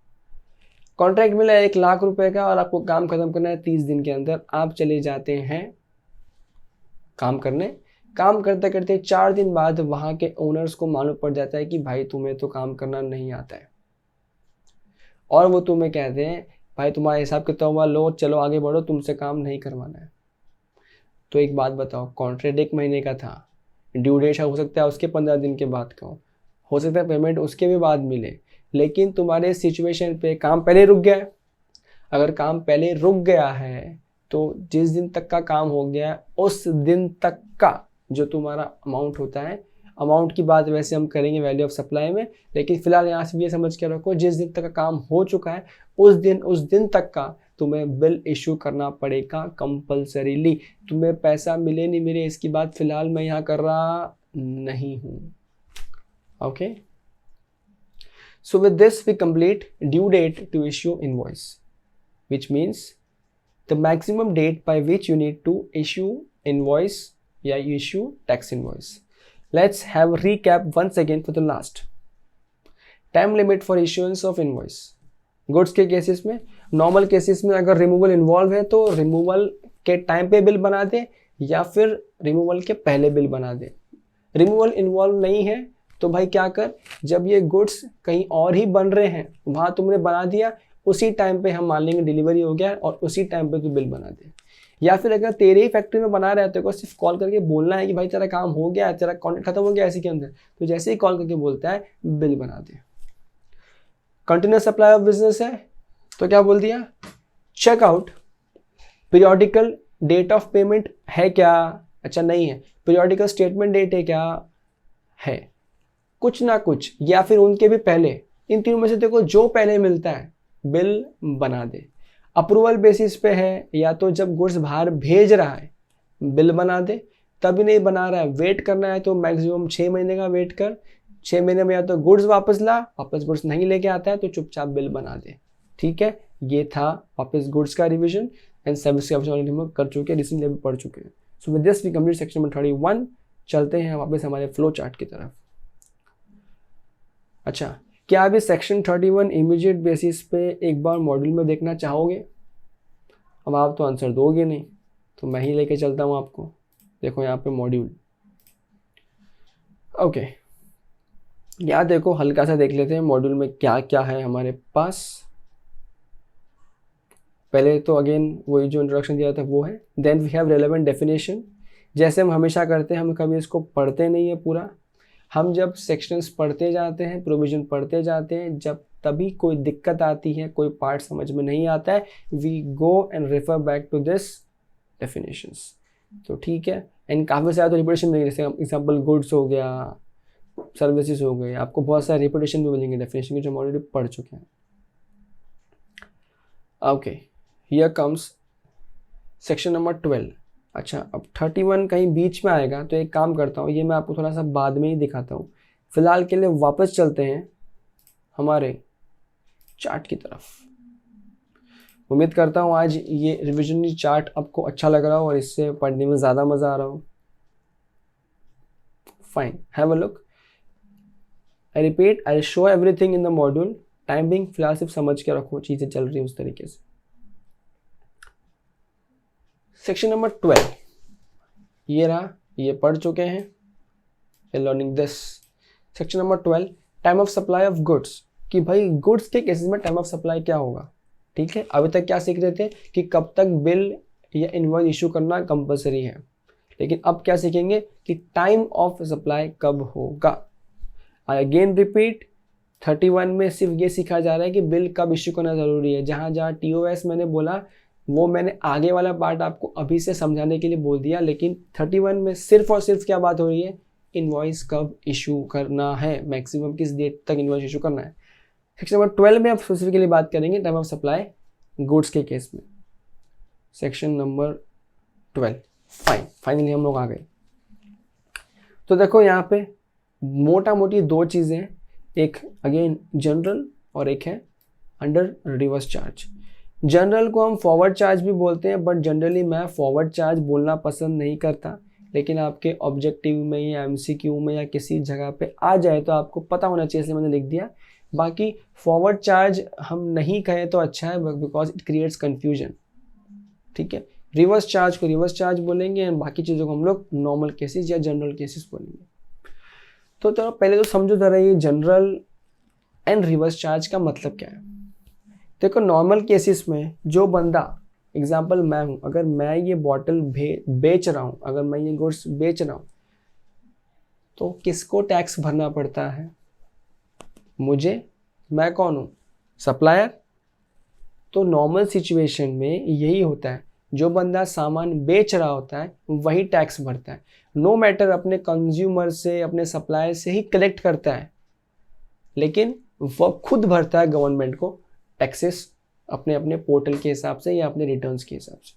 कॉन्ट्रैक्ट मिला है 1,00,000 रुपए का और आपको काम खत्म करना है 30 दिन के अंदर। आप चले जाते हैं काम करने, काम करते करते 4 दिन बाद वहाँ के ओनर्स को मालूम पड़ जाता है कि भाई तुम्हें तो काम करना नहीं आता है, और वो तुम्हें कहते हैं भाई तुम्हारा हिसाब कितना हुआ, लो चलो आगे बढ़ो, तुमसे काम नहीं करवाना है। तो एक बात बताओ, कॉन्ट्रैक्ट 1 महीने का था, ड्यू डेट हो सकता है उसके 15 दिन के बाद का हो सकता है पेमेंट उसके भी बाद मिले, लेकिन तुम्हारे सिचुएशन पे काम पहले रुक गया है। अगर काम पहले रुक गया है तो जिस दिन तक का काम हो गया है उस दिन तक का जो तुम्हारा अमाउंट होता है, अमाउंट की बात वैसे हम करेंगे वैल्यू ऑफ सप्लाई में, लेकिन फिलहाल यहाँ से भी ये समझ के रखो जिस दिन तक का काम हो चुका है उस दिन तक का तुम्हें बिल इशू करना पड़ेगा कंपल्सरीली। तुम्हें पैसा मिले नहीं मिले इसकी बात फिलहाल मैं यहाँ कर रहा नहीं हूँ। Okay, so with this we complete due date to issue invoice, which means the maximum date by which you need to issue invoice या issue tax invoice. Let's have a recap once again for the last. Time limit for issuance of invoice. Goods के cases में, normal cases में अगर removal involve है तो removal के time पे bill बना दे या फिर रिमूवल के पहले बिल बना दे। रिमूवल इन्वॉल्व नहीं है तो भाई क्या कर, जब ये गुड्स कहीं और ही बन रहे हैं वहाँ तुमने बना दिया, उसी टाइम पे हम मान लेंगे डिलीवरी हो गया और उसी टाइम पे तू बिल बना दे। या फिर अगर तेरे ही फैक्ट्री में बना रहे हैं तो सिर्फ कॉल करके बोलना है कि भाई तेरा काम हो गया, तेरा कॉन्ट्रैक्ट खत्म हो गया इसी के अंदर, तो जैसे ही कॉल करके बोलता है बिल बना दे। कंटिन्यूअस सप्लाई ऑफ बिजनेस है तो क्या बोल दिया, check out periodical date of payment है क्या, अच्छा नहीं है, पीरियोडिकल स्टेटमेंट डेट है क्या, है कुछ ना कुछ, या फिर उनके भी पहले, इन तीनों में से देखो जो पहले मिलता है बिल बना दे। अप्रूवल बेसिस पे है या तो जब गुड्स बाहर भेज रहा है बिल बना दे, तभी नहीं बना रहा है वेट करना है तो मैक्सिमम 6 महीने का वेट कर, 6 महीने में या तो गुड्स वापस ला, वापस गुड्स नहीं लेके आता है तो चुपचाप बिल बना दे। ठीक है, ये था वापस गुड्स का रिविजन एंड सर्विस का ऑप्शन हम लोग कर चुके हैं, रिसेंटली भी पढ़ चुके हैं। So with this we complete section number 31। चलते हैं वापस हमारे फ्लो चार्ट की तरफ। अच्छा, क्या अभी सेक्शन 31 इमीडिएट बेसिस पे एक बार मॉड्यूल में देखना चाहोगे? अब आप तो आंसर दोगे नहीं, तो मैं ही लेके चलता हूँ आपको। देखो यहाँ पे मॉड्यूल, ओके, यहाँ देखो हल्का सा देख लेते हैं मॉड्यूल में क्या क्या है हमारे पास। पहले तो अगेन वही जो इंट्रोडक्शन दिया था वो है, then we have relevant definition. जैसे हम हमेशा करते हैं, हम कभी इसको पढ़ते नहीं है पूरा, हम जब सेक्शंस पढ़ते जाते हैं, प्रोविजन पढ़ते जाते हैं, जब तभी कोई दिक्कत आती है, कोई पार्ट समझ में नहीं आता है, we go and refer back to this definitions. तो ठीक है, एंड काफ़ी सारे तो रिपीटेशन मिलेंगे, जैसे एग्जाम्पल गुड्स हो गया, सर्विसेज हो गए, आपको बहुत सारे रिपीटेशन भी मिलेंगे डेफिनेशन के जो हम ऑलरेडी पढ़ चुके हैं। Okay, here comes section number 12। अच्छा, अब 31 कहीं बीच में आएगा तो एक काम करता हूँ, ये मैं आपको थोड़ा सा बाद में ही दिखाता हूँ। फिलहाल के लिए वापस चलते हैं हमारे चार्ट की तरफ। उम्मीद करता हूँ आज ये रिविजनरी चार्ट आपको अच्छा लग रहा हो और इससे पढ़ने में ज़्यादा मज़ा आ रहा हो। Fine, have a look. I repeat, I show everything in the module. Time being फिलहाल सिर्फ समझ के रखो चीज़ें चल रही है उस तरीके से। सेक्शन नंबर 12 ये रहा, ये पढ़ चुके हैं learning this. Section number 12, time of supply of goods, कि भाई गुड्स के केसेस में टाइम ऑफ सप्लाई क्या होगा। ठीक है, अभी तक क्या सीख रहे थे कि कब तक बिल या इनवॉइस इशू करना कंपलसरी है, लेकिन अब क्या सीखेंगे कि टाइम ऑफ सप्लाई कब होगा। आई अगेन रिपीट, 31 में सिर्फ ये सीखा जा रहा है कि बिल कब इशू करना ज़रूरी है। जहाँ जहाँ TOS मैंने बोला वो मैंने आगे वाला पार्ट आपको अभी से समझाने के लिए बोल दिया, लेकिन 31 में सिर्फ और सिर्फ क्या बात हो रही है, इनवॉइस कब इशू करना है, मैक्सिमम किस डेट तक इनवॉइस इशू करना है। सेक्शन नंबर 12 में आप स्पेसिफिकली बात करेंगे टाइम ऑफ सप्लाई गुड्स के केस में। सेक्शन नंबर 12, फाइनली हम लोग आ गए। तो देखो यहाँ पे मोटा मोटी 2 चीज़ें हैं, एक अगेन जनरल और एक है अंडर रिवर्स चार्ज। जनरल को हम फॉरवर्ड चार्ज भी बोलते हैं, बट जनरली मैं फॉरवर्ड चार्ज बोलना पसंद नहीं करता, लेकिन आपके ऑब्जेक्टिव में या एमसीक्यू में या किसी जगह पे आ जाए तो आपको पता होना चाहिए, इसलिए मैंने लिख दिया। बाकी फॉरवर्ड चार्ज हम नहीं कहें तो अच्छा है, बिकॉज इट क्रिएट्स कन्फ्यूजन, ठीक है। रिवर्स चार्ज को रिवर्स चार्ज बोलेंगे एंड बाकी चीज़ों को हम लोग नॉर्मल केसेस या जनरल केसेस बोलेंगे। तो पहले तो समझो जरा ये जनरल एंड रिवर्स चार्ज का मतलब क्या है। देखो नॉर्मल केसेस में जो बंदा, एग्जांपल मैं हूँ, अगर मैं ये बॉटल बेच रहा हूँ, अगर मैं ये गुड्स बेच रहा हूँ, तो किसको टैक्स भरना पड़ता है? मुझे। मैं कौन हूँ? सप्लायर। तो नॉर्मल सिचुएशन में यही होता है, जो बंदा सामान बेच रहा होता है वही टैक्स भरता है। नो मैटर अपने कंज्यूमर से, अपने सप्लायर से ही कलेक्ट करता है, लेकिन वह खुद भरता है गवर्नमेंट को टैक्सेस अपने अपने पोर्टल के हिसाब से या अपने रिटर्न्स के हिसाब से।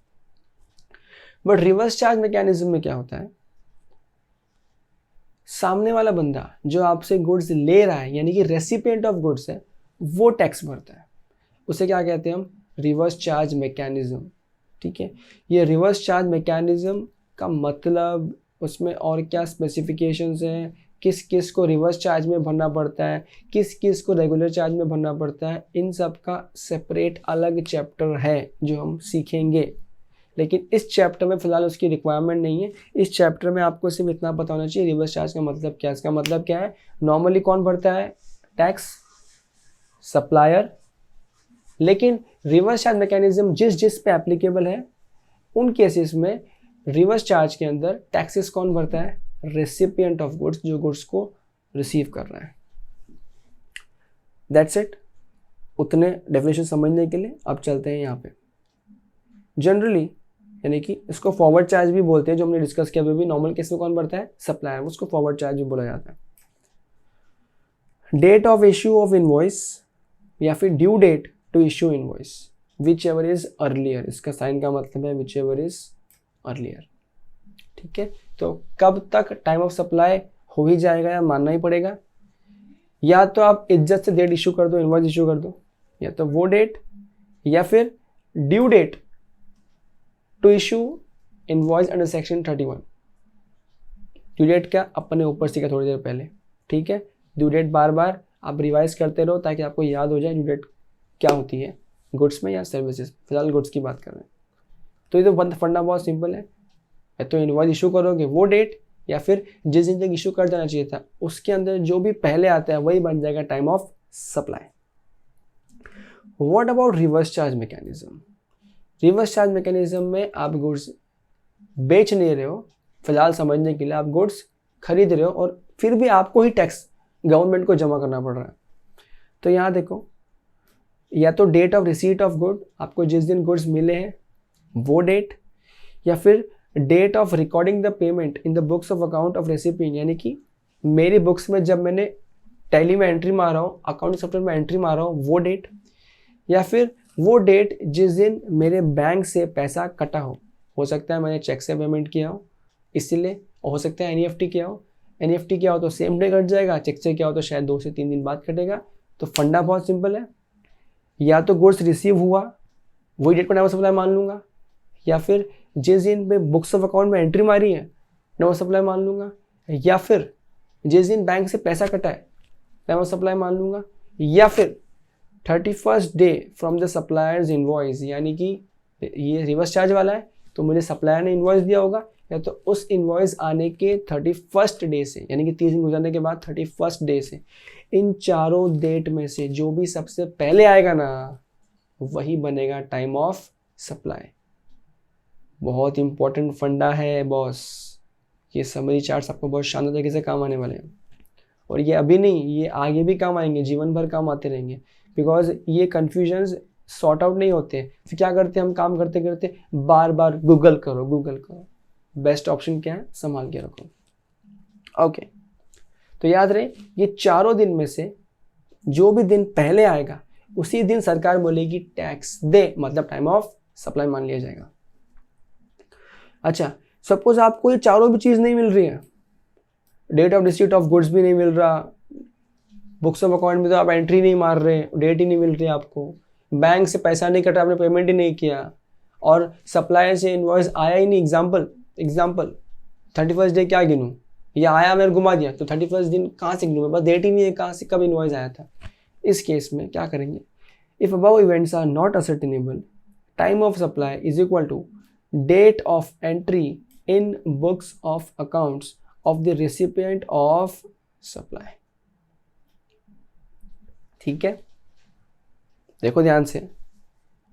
बट रिवर्स चार्ज मैकेनिज्म में क्या होता है, सामने वाला बंदा जो आपसे गुड्स ले रहा है, यानी कि रेसिपिएंट ऑफ गुड्स है, वो टैक्स भरता है। उसे क्या कहते हैं हम? रिवर्स चार्ज मैकेनिज्म, ठीक है। ये रिवर्स चार्ज मैकेनिज्म का मतलब, उसमें और क्या स्पेसिफिकेशंस हैं, किस किस को रिवर्स चार्ज में भरना पड़ता है, किस किस को रेगुलर चार्ज में भरना पड़ता है, इन सब का सेपरेट अलग चैप्टर है जो हम सीखेंगे। लेकिन इस चैप्टर में फिलहाल उसकी रिक्वायरमेंट नहीं है। इस चैप्टर में आपको सिर्फ इतना पता होना चाहिए रिवर्स चार्ज का मतलब क्या है। इसका मतलब क्या है, नॉर्मली कौन भरता है टैक्स? सप्लायर। लेकिन रिवर्स चार्ज मैकेनिज्म जिस जिस पे एप्लीकेबल है, उन केसेस में रिवर्स चार्ज के अंदर टैक्सेस कौन भरता है? रेसिपिएंट ऑफ गुड्स, जो गुड्स को रिसीव कर रहा है। That's it. उतने डेफिनेशन समझने के लिए अब चलते हैं यहाँ पे। जनरली यानी कि इसको फॉरवर्ड चार्ज भी बोलते हैं, जो हमने डिस्कस किया अभी भी। नॉर्मल केस में कौन भरता है? सप्लायर, उसको फॉरवर्ड चार्ज भी बोला जाता है। Date of issue of invoice या फिर due date to issue invoice, whichever is earlier. इसका साइन का मतलब है विच एवर इज अर्लियर, ठीक है। तो कब तक टाइम ऑफ सप्लाई हो ही जाएगा या मानना ही पड़ेगा? या तो आप इज्जत से डेट इशू कर दो, इनवॉइस इशू कर दो, या तो वो डेट, या फिर due date to issue invoice under section 31। Due date क्या अपने ऊपर सीखा थोड़ी देर पहले, ठीक है। ड्यू डेट बार बार आप रिवाइज करते रहो ताकि आपको याद हो जाए ड्यू डेट क्या होती है, गुड्स में या सर्विसेज। फिलहाल गुड्स की बात कर रहे हैं। तो ये तो फंडा बहुत सिंपल है, या तो इनवॉइस इशू करोगे वो डेट, या फिर जिस दिन तक इशू कर देना चाहिए था उसके अंदर जो भी पहले आता है वही बन जाएगा time of supply. What about reverse charge mechanism? Reverse charge mechanism में आप गुड्स बेच नहीं रहे हो, फिलहाल समझने के लिए आप गुड्स खरीद रहे हो और फिर भी आपको ही टैक्स गवर्नमेंट को जमा करना पड़ रहा है। तो यहाँ देखो, या तो date of receipt of good, आपको जिस दिन गुड्स मिले हैं वो डेट, या फिर date of recording the payment in the books of account of recipient, यानी कि मेरी बुक्स में जब मैंने टैली में एंट्री मारा हूँ, अकाउंटिंग सॉफ्टवेयर में एंट्री मारा हूँ, वो डेट, या फिर वो डेट जिस दिन मेरे बैंक से पैसा कटा हो सकता है मैंने चेक से पेमेंट किया हो इसीलिए, हो सकता है एनईएफटी किया हो, एनईएफटी किया हो तो सेम डे कट जाएगा, चेक से किया हो तो शायद 2 से 3 दिन बाद कटेगा। तो फंडा बहुत सिंपल है, या तो गुड्स रिसीव हुआ वही डेट पर टाइम ऑफ सप्लाई मान लूँगा, या फिर जिस दिन पे बुक्स ऑफ अकाउंट में एंट्री मारी है टाइम ऑफ सप्लाई मान लूँगा, या फिर जिस दिन बैंक से पैसा कटा है टाइम ऑफ सप्लाई मान लूँगा, या फिर 31st day from the suppliers invoice, यानी कि ये रिवर्स चार्ज वाला है तो मुझे सप्लायर ने इनवॉइस दिया होगा, या तो उस इनवॉइस आने के 31st डे से, यानी कि 30 दिन गुजरने के बाद 31st डे से। इन चारों डेट में से जो भी सबसे पहले आएगा ना वही बनेगा टाइम ऑफ सप्लाई। बहुत इंपॉर्टेंट फंडा है बॉस। ये समरी चार्ट्स आपको बहुत शानदार तरीके से काम आने वाले हैं, और ये अभी नहीं, ये आगे भी काम आएंगे, जीवन भर काम आते रहेंगे, बिकॉज ये कन्फ्यूजन्स सॉर्ट आउट नहीं होते। फिर क्या करते हैं हम, काम करते करते बार बार गूगल करो। बेस्ट ऑप्शन क्या है, संभाल के रखो। ओके, तो याद रहे ये चारों दिन में से जो भी दिन पहले आएगा उसी दिन सरकार बोलेगी टैक्स दे, मतलब टाइम ऑफ सप्लाई मान लिया जाएगा। अच्छा, सपोज आपको ये चारों भी चीज़ नहीं मिल रही है, date of receipt of goods भी नहीं मिल रहा, बुक्स ऑफ अकाउंट में तो आप एंट्री नहीं मार रहे, डेट ही नहीं मिल रही आपको, बैंक से पैसा नहीं कटा, आपने पेमेंट ही नहीं किया, और सप्लायर से इन्वॉइस आया ही नहीं। एग्जाम्पल 31st डे क्या गिनूँ, या आया मैंने घुमा दिया, तो 31st दिन कहाँ से गिनूँ, मेरे पास डेट ही नहीं है कहाँ से कब इन्वॉइस आया था। इस केस में क्या करेंगे, if above events are not ascertainable, time of supply is equal to date of entry in books of accounts of the recipient of supply. ठीक है, देखो ध्यान से,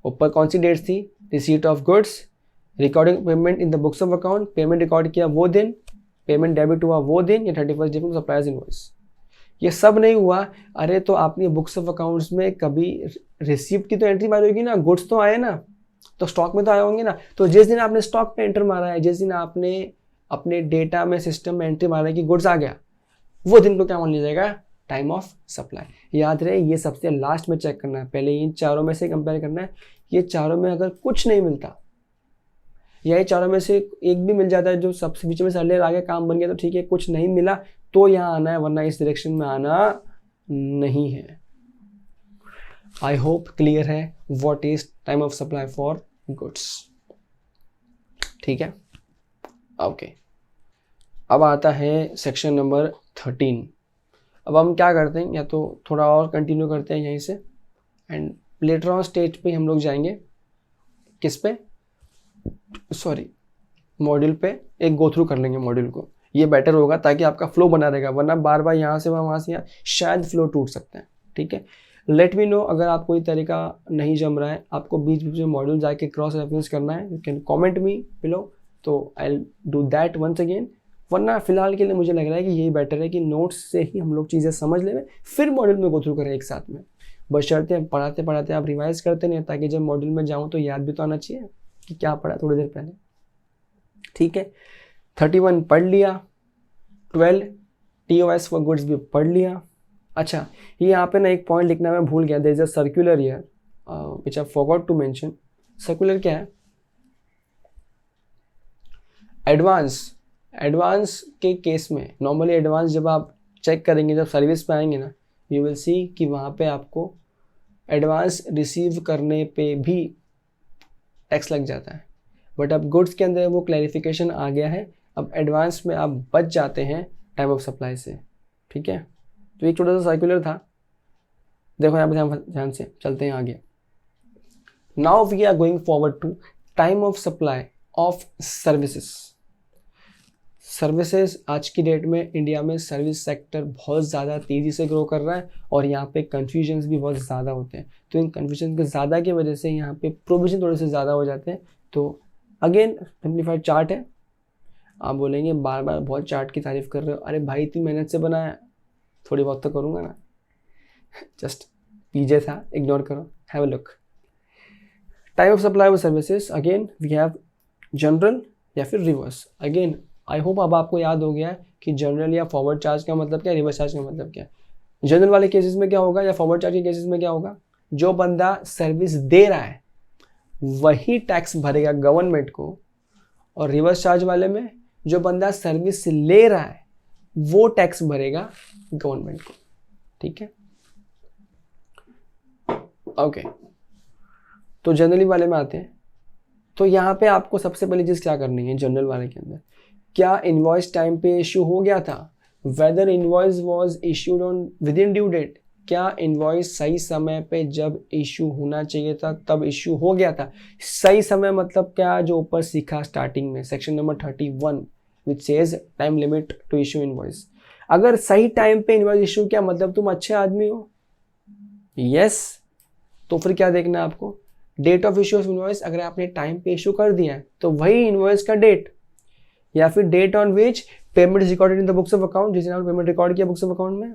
ऊपर कौन सी डेट्स थी, receipt of goods, recording payment in the books of account, payment record किया वो दिन, पेमेंट डेबिट हुआ वो दिन, या 31st day from suppliers invoice. ये सब नहीं हुआ, अरे तो आपने बुक्स ऑफ अकाउंट्स में कभी रिसीप्ट की तो एंट्री मारी होगी ना, गुड्स तो आए ना, तो स्टॉक में तो आए होंगे ना। तो जिस दिन आपने स्टॉक में एंटर मारा है, जिस दिन आपने अपने डेटा में सिस्टम में एंट्री मारा है कि गुड्स आ गया, वो दिन को क्या मान लिया जाएगा, टाइम ऑफ सप्लाई। याद रहे ये सबसे लास्ट में चेक करना है, पहले इन चारों में से कंपेयर करना है। ये चारों में अगर कुछ नहीं मिलता, या ये चारों में से एक भी मिल जाता है जो सबसे बीच में से अर्लियर आगे काम बन गया तो ठीक है, कुछ नहीं मिला तो यहाँ आना है, वरना इस डायरेक्शन में आना नहीं है। आई होप क्लियर है what is time of supply for goods. ठीक है, ओके। अब आता है सेक्शन नंबर 13। अब हम क्या करते हैं, या तो थोड़ा और कंटिन्यू करते हैं यहीं से, एंड लेटर ऑन स्टेज पे हम लोग जाएंगे किस पे, सॉरी मॉड्यूल पे, एक गो थ्रू कर लेंगे मॉड्यूल को, ये बेटर होगा ताकि आपका फ्लो बना रहेगा, वरना बार बार यहाँ से वहाँ से यहाँ शायद फ्लो टूट सकता है। ठीक है, लेट मी नो अगर आप कोई तरीका नहीं जम रहा है, आपको बीच बीच में मॉड्यूल जाके क्रॉस रेफरेंस करना है, you can comment me below, तो I will do that once again. वरना फिलहाल के लिए मुझे लग रहा है कि यही बेटर है कि नोट्स से ही हम लोग चीज़ें समझ लें, फिर मॉड्यूल में गो थ्रू करें एक साथ में। बशर्ते पढ़ाते पढ़ाते आप रिवाइज करते नहीं, ताकि जब मॉड्यूल में जाऊँ तो याद भी तो आना चाहिए कि क्या पढ़ा थोड़ी देर पहले। ठीक है, 31 पढ़ लिया, 12 TOS फॉर गुड्स भी पढ़ लिया। अच्छा, ये यहाँ पे ना एक पॉइंट लिखना मैं भूल गया, there is a circular here which I forgot to mention. Circular क्या है, एडवांस के केस में नॉर्मली एडवांस जब आप चेक करेंगे, जब सर्विस पे आएंगे ना, यू विल सी कि वहाँ पे आपको एडवांस रिसीव करने पे भी टैक्स लग जाता है। बट अब गुड्स के अंदर वो क्लैरिफिकेशन आ गया है, अब एडवांस में आप बच जाते हैं टाइम ऑफ सप्लाई से। ठीक है, तो एक छोटा सा सर्कुलर था, देखो यहाँ पे ध्यान से चलते हैं आगे। Now we are going forward to time of supply of services. आज की डेट में इंडिया में सर्विस सेक्टर बहुत ज़्यादा तेज़ी से ग्रो कर रहा है, और यहाँ पे कन्फ्यूजन्स भी बहुत ज़्यादा होते हैं। तो इन कन्फ्यूजन के ज़्यादा की वजह से यहाँ पे प्रोविजन थोड़े से ज़्यादा हो जाते हैं। तो अगेन सिंप्लीफाइड चार्ट है, आप बोलेंगे बार बार बहुत चार्ट की तारीफ कर रहे हो, अरे भाई इतनी मेहनत से बनाया, थोड़ी बहुत तो करूँगा ना, जस्ट पीजे था, इग्नोर करो, have a look. Time of supply of services, again we have general या फिर रिवर्स। अगेन आई होप अब आपको याद हो गया है कि जनरल या फॉरवर्ड चार्ज का मतलब क्या है, रिवर्स चार्ज का मतलब क्या है। जनरल वाले केसेस में क्या होगा, या फॉरवर्ड चार्ज के केसेस में क्या होगा, जो बंदा सर्विस दे रहा है वही टैक्स भरेगा गवर्नमेंट को, और रिवर्स चार्ज वाले में जो बंदा सर्विस ले रहा है वो टैक्स भरेगा गवर्नमेंट को। ठीक है, ओके। तो जनरली वाले में आते हैं, तो यहाँ पे आपको सबसे पहली चीज़ क्या करनी है जनरल वाले के अंदर, क्या इनवॉइस टाइम पे इशू हो गया था, whether invoice was issued on within due date, क्या इनवॉइस सही समय पे जब इशू होना चाहिए था तब इशू हो गया था। सही समय मतलब क्या, जो ऊपर सीखा स्टार्टिंग में section number 31 which says time limit to issue invoice. अगर सही टाइम पे इनवॉइस इशू किया मतलब तुम अच्छे आदमी हो, यस। तो फिर क्या देखना है आपको, date of issue of invoice. अगर आपने टाइम पे इशू कर दिया है तो वही इनवॉइस का डेट, या फिर date on which payment is recorded in the books of account, जिस दिन आपने पेमेंट रिकॉर्ड किया बुक्स ऑफ अकाउंट में,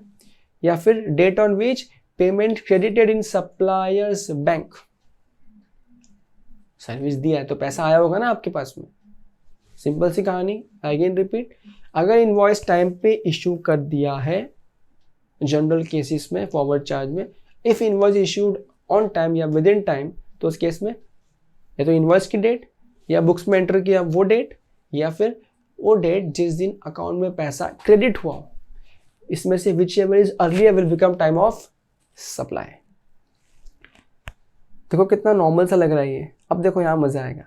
या फिर date on which payment credited in suppliers bank. Service दिया है तो पैसा आया होगा ना आपके पास में, सिंपल सी कहानी। अगेन रिपीट, अगर इनवॉइस टाइम पे इशू कर दिया है जनरल केसेस में, फॉरवर्ड चार्ज में, if invoice issued on time या विद इन टाइम, तो उस केस में या तो इनवॉइस की डेट, या बुक्स में एंटर किया वो डेट, या फिर वो डेट जिस दिन अकाउंट में पैसा क्रेडिट हुआ हो, इसमें से which ever is earlier will become time of supply. देखो कितना नॉर्मल सा लग रहा है ये। अब देखो यहाँ मज़ा आएगा।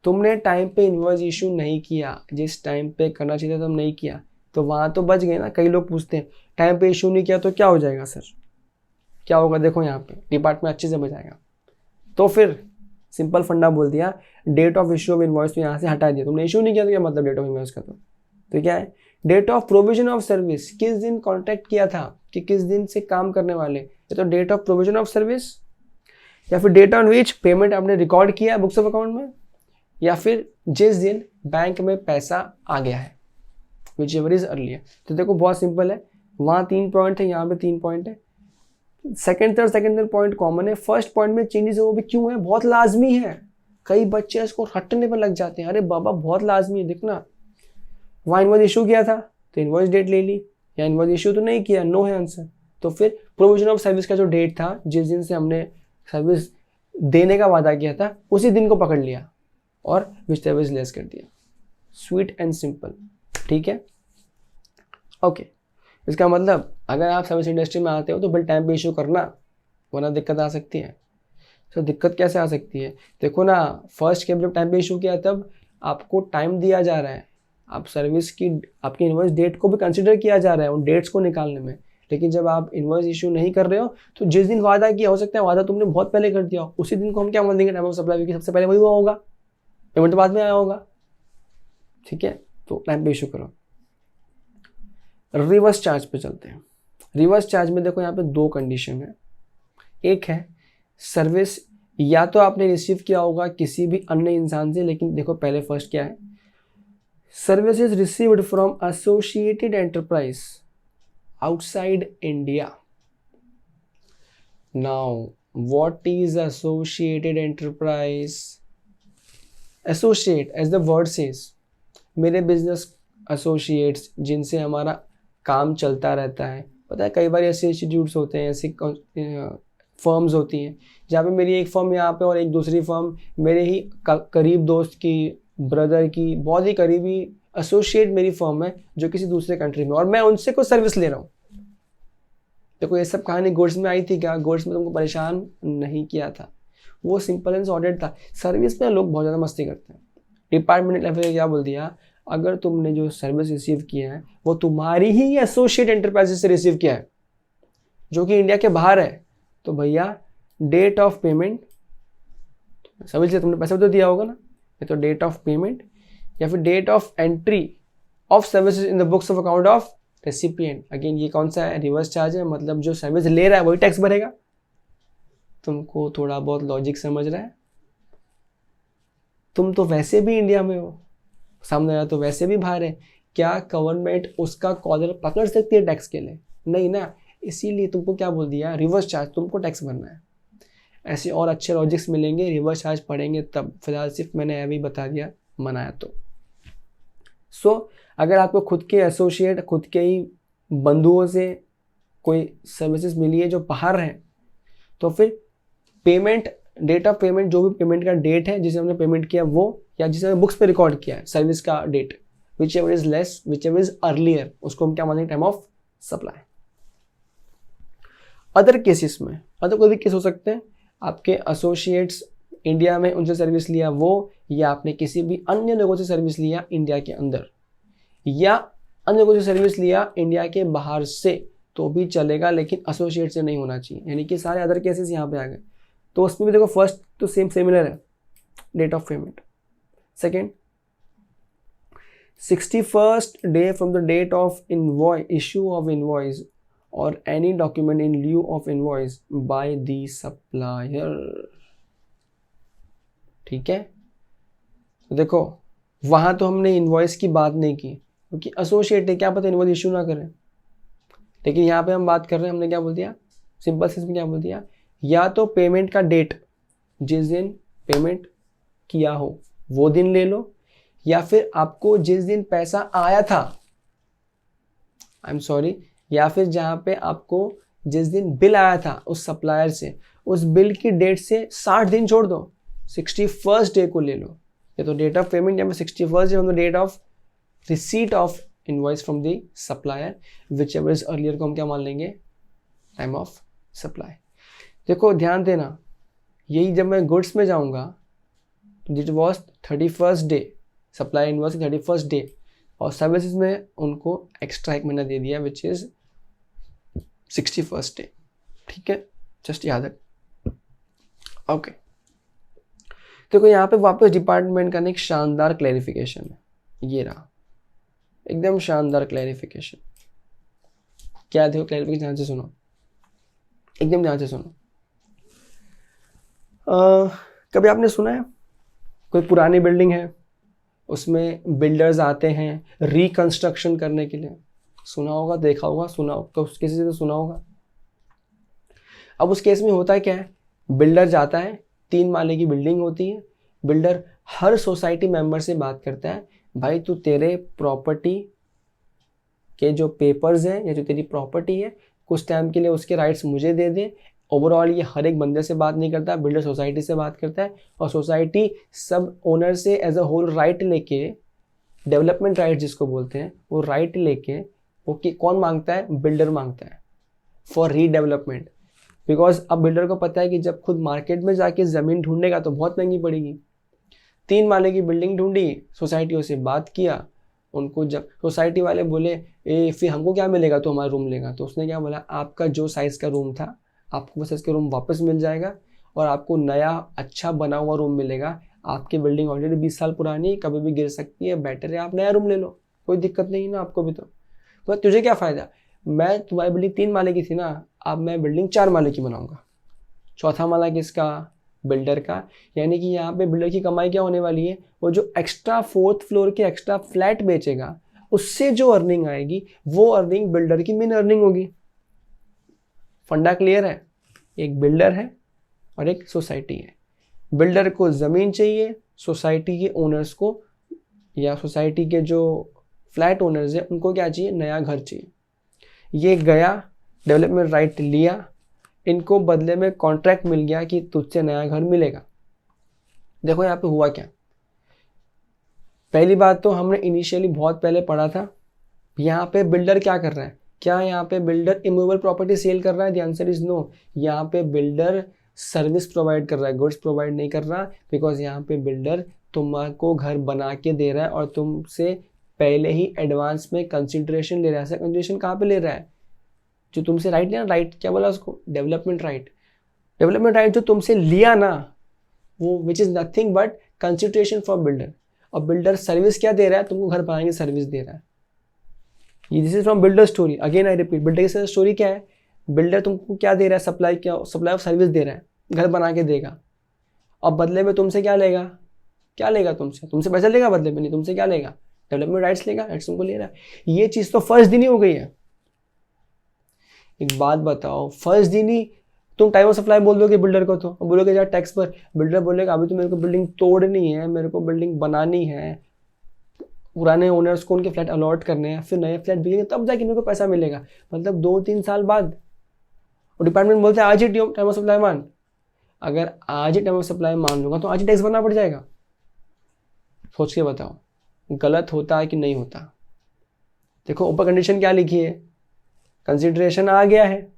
तुमने टाइम पे इन्वॉइस इशू नहीं किया, जिस टाइम पे करना चाहिए था तुम नहीं किया, तो वहाँ तो बच गए ना। कई लोग पूछते हैं टाइम पे इशू नहीं किया तो क्या हो जाएगा सर, क्या होगा? देखो यहाँ पे डिपार्टमेंट अच्छे से बचाएगा। तो फिर सिंपल फंडा बोल दिया, date of issue of invoice तो यहाँ से हटा दिया। तुमने इशू नहीं किया तो क्या मतलब डेट ऑफ इन्वॉइस का? तो क्या है? Date of provision of service, किस दिन कॉन्ट्रैक्ट किया था कि किस दिन से काम करने वाले, ये तो date of provision of service. या फिर डेट ऑन विच पेमेंट आपने रिकॉर्ड किया बुक्स ऑफ अकाउंट में, या फिर जिस दिन बैंक में पैसा आ गया है, विच एवर इज अर्लियर। तो देखो बहुत सिंपल है, वहाँ 3 पॉइंट है, यहाँ पे 3 पॉइंट है। सेकंड थर्ड पॉइंट कॉमन है। फर्स्ट पॉइंट में चेंजेस है, वो भी क्यों है? बहुत लाजमी है। कई बच्चे इसको हटने पर लग जाते हैं, अरे बाबा बहुत लाजमी है, देखना वहाँ इन्वॉइस इशू किया था तो इन्वॉइस डेट ले ली, या इन्वॉइस इशू तो नहीं किया, नो है आंसर। तो फिर प्रोविजन ऑफ सर्विस का जो डेट था, जिस दिन से हमने सर्विस देने का वादा किया था, उसी दिन को पकड़ लिया और विच सर्विस लेस कर दिया। स्वीट एंड सिंपल, ठीक है? ओके। इसका मतलब अगर आप सर्विस इंडस्ट्री में आते हो तो बिल टाइम पे इशू करना, वरना दिक्कत आ सकती है। तो दिक्कत कैसे आ सकती है? देखो ना, फर्स्ट के जब टाइम पे इशू किया तब आपको टाइम दिया जा रहा है, आप सर्विस की आपकी इन्वॉइस डेट को भी कंसिडर किया जा रहा है उन डेट्स को निकालने में। लेकिन जब आप इन्वॉइस इशू नहीं कर रहे हो तो जिस दिन वादा किया, हो सकता है वादा तुमने बहुत पहले कर दिया, उसी दिन को हम क्या मान देंगे टाइम ऑफ सप्लाई, क्योंकि सबसे पहले वही हुआ होगा, पेमेंट तो बाद में आया होगा। ठीक है, तो टाइम पे इशू करो। रिवर्स चार्ज पे चलते हैं। रिवर्स चार्ज में देखो यहाँ पे 2 कंडीशन है। एक है सर्विस या तो आपने रिसीव किया होगा किसी भी अन्य इंसान से, लेकिन देखो पहले फर्स्ट क्या है, service is received from associated enterprise outside India. Now what is associated enterprise? Associate as the word says, मेरे बिजनेस एसोसिएट्स जिनसे हमारा काम चलता रहता है। पता है कई बार ऐसे इंस्टीट्यूट्स होते हैं, ऐसी फर्म्स होती हैं जहाँ पे मेरी एक फर्म यहाँ पे और एक दूसरी फर्म मेरे ही करीब दोस्त की, ब्रदर की, बहुत ही करीबी एसोसिएट मेरी फर्म है जो किसी दूसरे कंट्री में, और मैं उनसे कोई सर्विस ले रहा हूँ। देखो ये सब कहानी गोड्स में आई थी क्या? गोड्स में तुमको परेशान नहीं किया था, वो सिंपल एंड सॉर्टेड था। सर्विस में लोग बहुत ज़्यादा मस्ती करते हैं। डिपार्टमेंट लेवल पे क्या बोल दिया, अगर तुमने जो सर्विस रिसीव किया है वो तुम्हारी ही एसोसिएट एंटरप्राइजेस से रिसीव किया है जो कि इंडिया के बाहर है, तो भैया डेट ऑफ पेमेंट समझ लिया, तुमने पैसा तो दिया होगा ना, ये तो डेट ऑफ पेमेंट या फिर date of entry of services in the books of account of recipient. Again ये कौन सा है? रिवर्स चार्ज है, मतलब जो सर्विस ले रहा है वही टैक्स भरेगा। तुमको थोड़ा बहुत लॉजिक समझ रहा है? तुम तो वैसे भी इंडिया में हो, सामने वाला तो वैसे भी बाहर है, क्या गवर्नमेंट उसका कॉलर पकड़ सकती है टैक्स के लिए? नहीं ना। इसीलिए तुमको क्या बोल दिया, रिवर्स चार्ज, तुमको टैक्स भरना है। ऐसे और अच्छे लॉजिक्स मिलेंगे, रिवर्स चार्ज पढ़ेंगे तब। फिलहाल सिर्फ मैंने अभी बता दिया मनाया तो। सो अगर आपको खुद के एसोसिएट, खुद के ही बंधुओं से कोई सर्विसेज मिली है जो बाहर हैं, तो फिर पेमेंट, डेट ऑफ पेमेंट, जो भी पेमेंट का डेट है जिसे हमने पेमेंट किया वो, या जिसे हमने बुक्स पे रिकॉर्ड किया है सर्विस का date, whichever is less, whichever is earlier, उसको हम क्या मानेंगे? Time of supply. Other cases में, अदर कोई भी केस हो सकते हैं, आपके एसोसिएट्स इंडिया में उनसे सर्विस लिया वो, या आपने किसी भी अन्य लोगों से सर्विस लिया इंडिया के अंदर, या अन्य लोगों से सर्विस लिया इंडिया के बाहर से, तो भी चलेगा, लेकिन एसोसिएट से नहीं होना चाहिए। यानी कि सारे अदर केसेस यहाँ पे आ गए। तो उसमें भी देखो फर्स्ट तो सेम सिमिलर है, date of payment. Second, 61st day from the date of invoice, issue of invoice और any document in lieu of invoice by the supplier. ठीक है, तो देखो वहां तो हमने इनवॉइस की बात नहीं की क्योंकि एसोसिएट है, क्या पता इनवॉइस इशू ना करें। लेकिन यहाँ पे हम बात कर रहे हैं, हमने क्या बोल दिया, सिंपल सेंस में क्या बोल दिया, या तो पेमेंट का डेट जिस दिन पेमेंट किया हो वो दिन ले लो, या फिर आपको जिस दिन पैसा आया था, आई एम सॉरी, या फिर जहाँ पे आपको जिस दिन बिल आया था उस सप्लायर से, उस बिल की डेट से 60 दिन छोड़ दो, 61st डे को ले लो। ये तो डेट ऑफ पेमेंट, या 61st day on the date of receipt of invoice from the supplier, whichever is earlier को हम क्या मान लेंगे? Time of supply. देखो ध्यान देना, यही जब मैं गुड्स में जाऊंगा तो it was 31st day, supply invoice 31st day, और सर्विसेज में उनको एक्स्ट्रा एक महीना दे दिया विच इज 61st डे। ठीक है, जस्ट याद रख। ओके, देखो यहाँ पे वापस डिपार्टमेंट का एक शानदार क्लैरिफिकेशन है, ये रहा एकदम शानदार क्लैरिफिकेशन। क्या देखो क्लैरिफिकेशन, ध्यान से सुनो, एकदम ध्यान से सुनो। कभी आपने सुना है कोई पुरानी बिल्डिंग है, उसमें बिल्डर्स आते हैं रिकंस्ट्रक्शन करने के लिए? सुना होगा, देखा होगा, सुना होगा, तो किसी से तो सुना होगा। अब उस केस में होता क्या है, बिल्डर जाता है, 3 माले की बिल्डिंग होती है, बिल्डर हर सोसाइटी मेंबर से बात करता है, भाई तू तेरे प्रॉपर्टी के जो पेपर्स हैं या जो तेरी प्रॉपर्टी है कुछ टाइम के लिए उसके राइट्स मुझे दे दे। ओवरऑल ये हर एक बंदे से बात नहीं करता, बिल्डर सोसाइटी से बात करता है, और सोसाइटी सब ओनर से एज अ होल राइट लेके, डेवलपमेंट राइट जिसको बोलते हैं, वो राइट लेके वो कौन मांगता है, बिल्डर मांगता है फॉर रीडेवलपमेंट। बिकॉज अब बिल्डर को पता है कि जब खुद मार्केट में जाके ज़मीन ढूंढेगा तो बहुत महंगी पड़ेगी। 3 माले की बिल्डिंग ढूंढी, सोसाइटियों से बात किया, उनको जब सोसाइटी वाले बोले फिर हमको क्या मिलेगा, तो हमारा रूम लेगा, तो उसने क्या बोला, आपका जो साइज़ का रूम था आपको बस इसका रूम वापस मिल जाएगा और आपको नया अच्छा बना हुआ रूम मिलेगा। आपकी बिल्डिंग ऑलरेडी 20 साल पुरानी है, कभी भी गिर सकती है, बेटर है आप नया रूम ले लो, कोई दिक्कत नहीं ना आपको भी। तो तुझे क्या फ़ायदा, मैं तुम्हारी बिल्डिंग 3 माले की थी ना, अब मैं बिल्डिंग 4 माले की बनाऊंगा, चौथा माला किसका, बिल्डर का। यानी कि यहाँ पे बिल्डर की कमाई क्या होने वाली है, वो जो एक्स्ट्रा 4th फ्लोर के एक्स्ट्रा फ्लैट बेचेगा उससे जो अर्निंग आएगी वो अर्निंग बिल्डर की मेन अर्निंग होगी। फंडा क्लियर है, एक बिल्डर है और एक सोसाइटी है। बिल्डर को ज़मीन चाहिए, सोसाइटी के ओनर्स को या सोसाइटी के जो फ्लैट ओनर्स हैं उनको क्या चाहिए, नया घर चाहिए। ये गया, डेवलपमेंट राइट लिया, इनको बदले में कॉन्ट्रैक्ट मिल गया कि तुझसे नया घर मिलेगा। देखो यहाँ पे हुआ क्या, पहली बात तो हमने इनिशियली बहुत पहले पढ़ा था, यहाँ पे बिल्डर क्या कर रहा है, क्या यहाँ पे बिल्डर इमूवेबल प्रॉपर्टी सेल कर रहा है? The answer is no. यहाँ पे बिल्डर सर्विस प्रोवाइड कर रहा है, गुड्स प्रोवाइड नहीं कर रहा, बिकॉज यहाँ पे बिल्डर तुमको घर बना के दे रहा है और तुमसे पहले ही एडवांस में कंसिडरेशन ले रहा है। कंसिडरेशन कहाँ पे ले रहा है, जो तुमसे राइट लिया ना, राइट क्या बोला उसको, डेवलपमेंट राइट। डेवलपमेंट राइट जो तुमसे लिया ना, वो which is nothing but consideration for builder. और बिल्डर सर्विस क्या दे रहा है, तुमको घर बनाने की सर्विस दे रहा है। ये this is from builder story, again I repeat, builder की स्टोरी क्या है, बिल्डर तुमको क्या दे रहा है, सप्लाई ऑफ सर्विस दे रहा है, घर बना के देगा, और बदले में तुमसे क्या लेगा, क्या लेगा तुमसे पैसा लेगा बदले में, नहीं तुमसे क्या लेगा, डेवलपमेंट राइट्स लेगा, राइट्स तुमको ले रहा है। ये चीज़ तो फर्स्ट दिन ही हो गई है। एक बात बताओ, फर्स्ट दिन ही तुम टाइम ऑफ सप्लाई बोल दोगे बिल्डर को, तो बोलोगे यार टैक्स पर, बिल्डर बोलेगा अभी तो मेरे को बिल्डिंग तोड़नी है, मेरे को बिल्डिंग बनानी है, पुराने ओनर्स को उनके फ्लैट अलॉट करने हैं, फिर नए फ्लैट बिकेंगे तब जाके मेरे को पैसा मिलेगा, मतलब 2-3 साल बाद। और डिपार्टमेंट बोलते हैं आज ही टाइम ऑफ सप्लाई मान। अगर आज ही टाइम ऑफ सप्लाई मान लूँगा तो आज ही टैक्स भरना पड़ जाएगा। सोच के बताओ गलत होता है कि नहीं होता। देखो ऊपर कंडीशन क्या लिखी है, कंसिडरेशन आ गया है,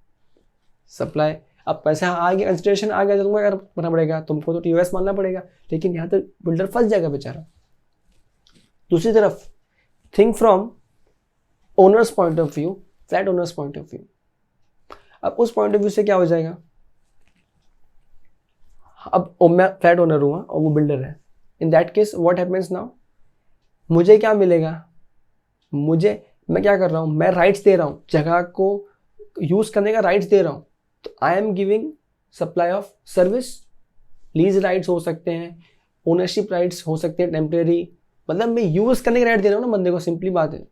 सप्लाई, अब पैसा आ गया, कंसिडरेशन आ गया तो तुमको क्या करना पड़ेगा, तुमको तो टीओएस मानना पड़ेगा, लेकिन यहाँ तो बिल्डर फंस जाएगा बेचारा। दूसरी तरफ think from owners point of view, flat owners point of view. अब उस पॉइंट ऑफ व्यू से क्या हो जाएगा, अब मैं फ्लैट ओनर हुआ और वो बिल्डर है, in that case what happens now, मुझे क्या मिलेगा, मैं क्या कर रहा हूँ, मैं राइट्स दे रहा हूँ, जगह को यूज करने का राइट्स दे रहा हूँ, तो I am giving supply of service. Lease rights हो सकते हैं, ओनरशिप राइट्स हो सकते हैं टेम्परेरी, मतलब मैं यूज करने का राइट दे रहा हूँ ना बंदे को, सिंपली बात है,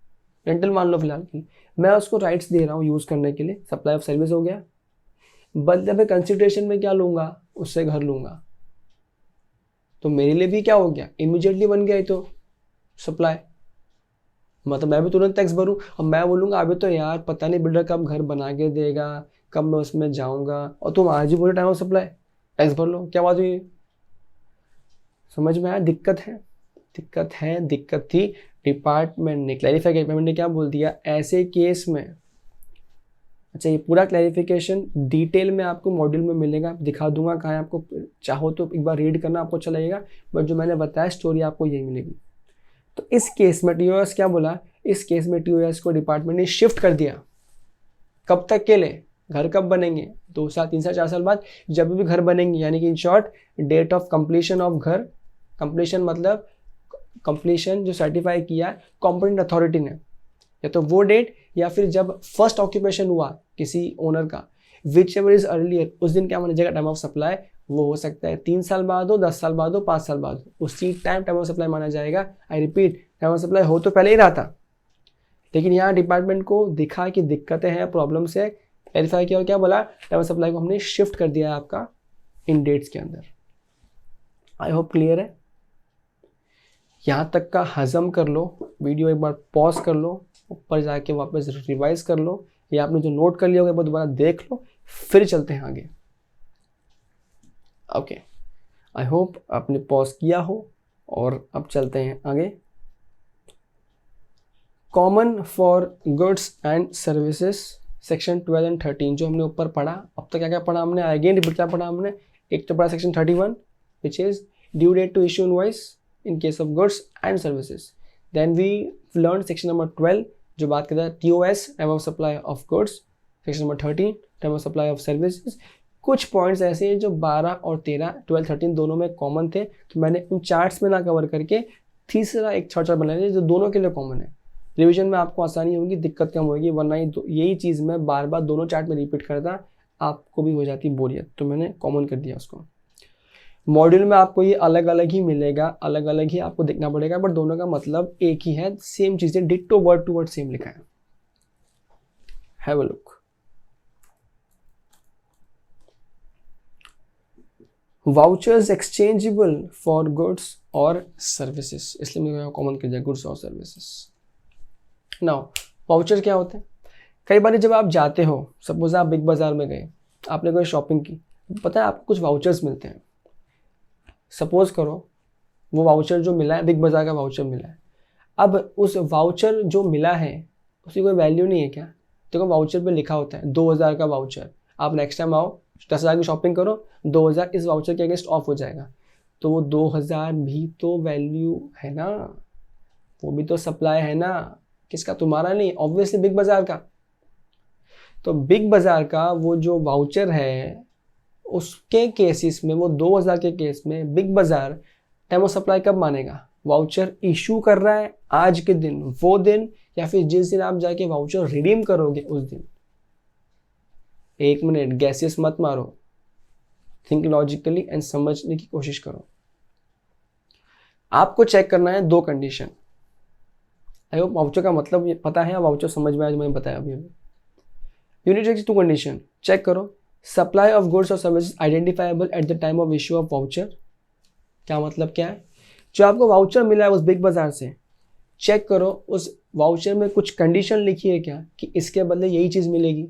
रेंटल मान लो फिलहाल की, मैं उसको राइट्स दे रहा हूँ यूज करने के लिए, सप्लाई ऑफ सर्विस हो गया। बदले में कंसिडरेशन में क्या लूंगा, उससे घर लूंगा, तो मेरे लिए भी क्या हो गया, इमीडिएटली बन गया तो सप्लाई, मतलब मैं भी तुरंत टैक्स भरूँ। और मैं बोलूँगा अभी तो यार पता नहीं बिल्डर कब घर बना के देगा, कब मैं उसमें जाऊँगा, और तुम आज ही बोले टाइम ऑफ सप्लाई टैक्स भर लो, क्या बात हुई, समझ में आया? दिक्कत थी। डिपार्टमेंट ने क्लैरिफाई किया, डिपार्टमेंट ने क्या बोल दिया, ऐसे केस में अच्छा, ये पूरा क्लैरिफिकेशन डिटेल में आपको मॉड्यूल में मिलेगा, दिखा दूंगा कहाँ है, आपको चाहो तो एक बार रीड करना, आपको अच्छा लगेगा, बट जो मैंने बताया स्टोरी आपको यही मिलेगी। तो इस केस में टीओएस क्या बोला, इस केस में टीओएस को डिपार्टमेंट ने शिफ्ट कर दिया। कब तक के लिए, घर कब बनेंगे, 2 साल 3 साल 4 साल बाद जब भी घर बनेंगे, यानी कि in short date of completion of घर, कंप्लीशन मतलब कंप्लीशन जो सर्टिफाई किया कॉम्पिटेंट अथॉरिटी ने, या तो वो डेट या फिर जब फर्स्ट ऑक्यूपेशन हुआ किसी ओनर का, विच एवर इज अर्लियर, उस दिन क्या माना जाएगा टाइम ऑफ सप्लाई। वो हो सकता है 3 साल बाद हो, 10 साल बाद हो, 5 साल बाद हो, उसी टाइम ऑफ सप्लाई माना जाएगा। I repeat, time of supply हो तो पहले ही रहा था, लेकिन यहाँ डिपार्टमेंट को दिखा कि दिक्कतें हैं, प्रॉब्लम्स है, क्लैरिफाई किया और क्या बोला, टाइम ऑफ सप्लाई को हमने शिफ्ट कर दिया है आपका इन डेट्स के अंदर। आई होप क्लियर है। यहाँ तक का हजम कर लो, वीडियो एक बार पॉज कर लो, ऊपर जाके वापस रिवाइज कर लो, या आपने जो नोट कर लिया होगा वो दोबारा देख लो, फिर चलते हैं आगे। ओके, आई होप आपने पॉज किया हो, और अब चलते हैं आगे। Common for goods and services section 12 and 13 जो हमने ऊपर पढ़ा, अब तक क्या क्या पढ़ा हमने, अगेन रिपीट क्या पढ़ा हमने। एक तो पढ़ा section 31 which is due date to issue invoice in case of goods and services. Then we learn section number 12 जो बात करता है TOS, time of supply of goods. Section number 13 time of supply of services. कुछ points ऐसे हैं जो 12 और 13, 12, 13 दोनों में कॉमन थे, तो मैंने उन चार्ट्स में ना कवर करके तीसरा एक चार्ट बनाया जो दोनों के लिए कॉमन है। रिवीजन में आपको आसानी होगी, दिक्कत कम होगी, वरना यही चीज़ मैं बार बार दोनों चार्ट में रिपीट करता, आपको भी हो जाती बोरियत, तो मैंने कॉमन कर दिया उसको। मॉड्यूल में आपको ये अलग अलग ही मिलेगा, अलग अलग ही आपको देखना पड़ेगा, बट दोनों का मतलब एक ही है, सेम चीज़ें, ditto word to word same लिखा है। Have a look. Vouchers exchangeable for goods और सर्विसेज, इसलिए मैंने कॉमन कर दिया गुड्स और सर्विसेज। नाउ वाउचर क्या होते हैं, कई बार जब आप जाते हो, सपोज आप बिग बाजार में गए, आपने कोई शॉपिंग की, पता है आपको कुछ वाउचर्स मिलते हैं। सपोज करो वो वाउचर जो मिला है बिग बाजार का वाउचर मिला है, अब उस वाउचर जो मिला है उसकी कोई वैल्यू नहीं है क्या, देखो वाउचर पे लिखा होता है 2000 का वाउचर, आप नेक्स्ट टाइम आओ 10,000 की शॉपिंग करो, 2000 इस वाउचर के अगेंस्ट ऑफ हो जाएगा, तो वो 2000 भी तो वैल्यू है ना, वो भी तो सप्लाई है ना, किसका, तुम्हारा नहीं, ऑब्वियसली बिग बाजार का। तो बिग बाजार का वो जो वाउचर है उसके केसेस में, वो 2000 के केस में बिग बाजार टाइम ऑफ सप्लाई कब मानेगा, वाउचर इशू कर रहा है आज के दिन, वो दिन, या फिर जिस दिन आप जाके वाउचर रिडीम करोगे उस दिन। एक मिनट गैसेस मत मारो, थिंक लॉजिकली एंड समझने की कोशिश करो। आपको चेक करना है 2 कंडीशन। आई होप वाउचर का मतलब ये पता है, वाउचर समझ में आया जो मैंने बताया अभी। यूनिट चेक 2 कंडीशन चेक करो, सप्लाई ऑफ गुड्स और services identifiable at the time of issue of voucher. क्या मतलब क्या है, जो आपको वाउचर मिला है उस बिग बाजार से, चेक करो उस वाउचर में कुछ कंडीशन लिखी है क्या कि इसके बदले यही चीज़ मिलेगी।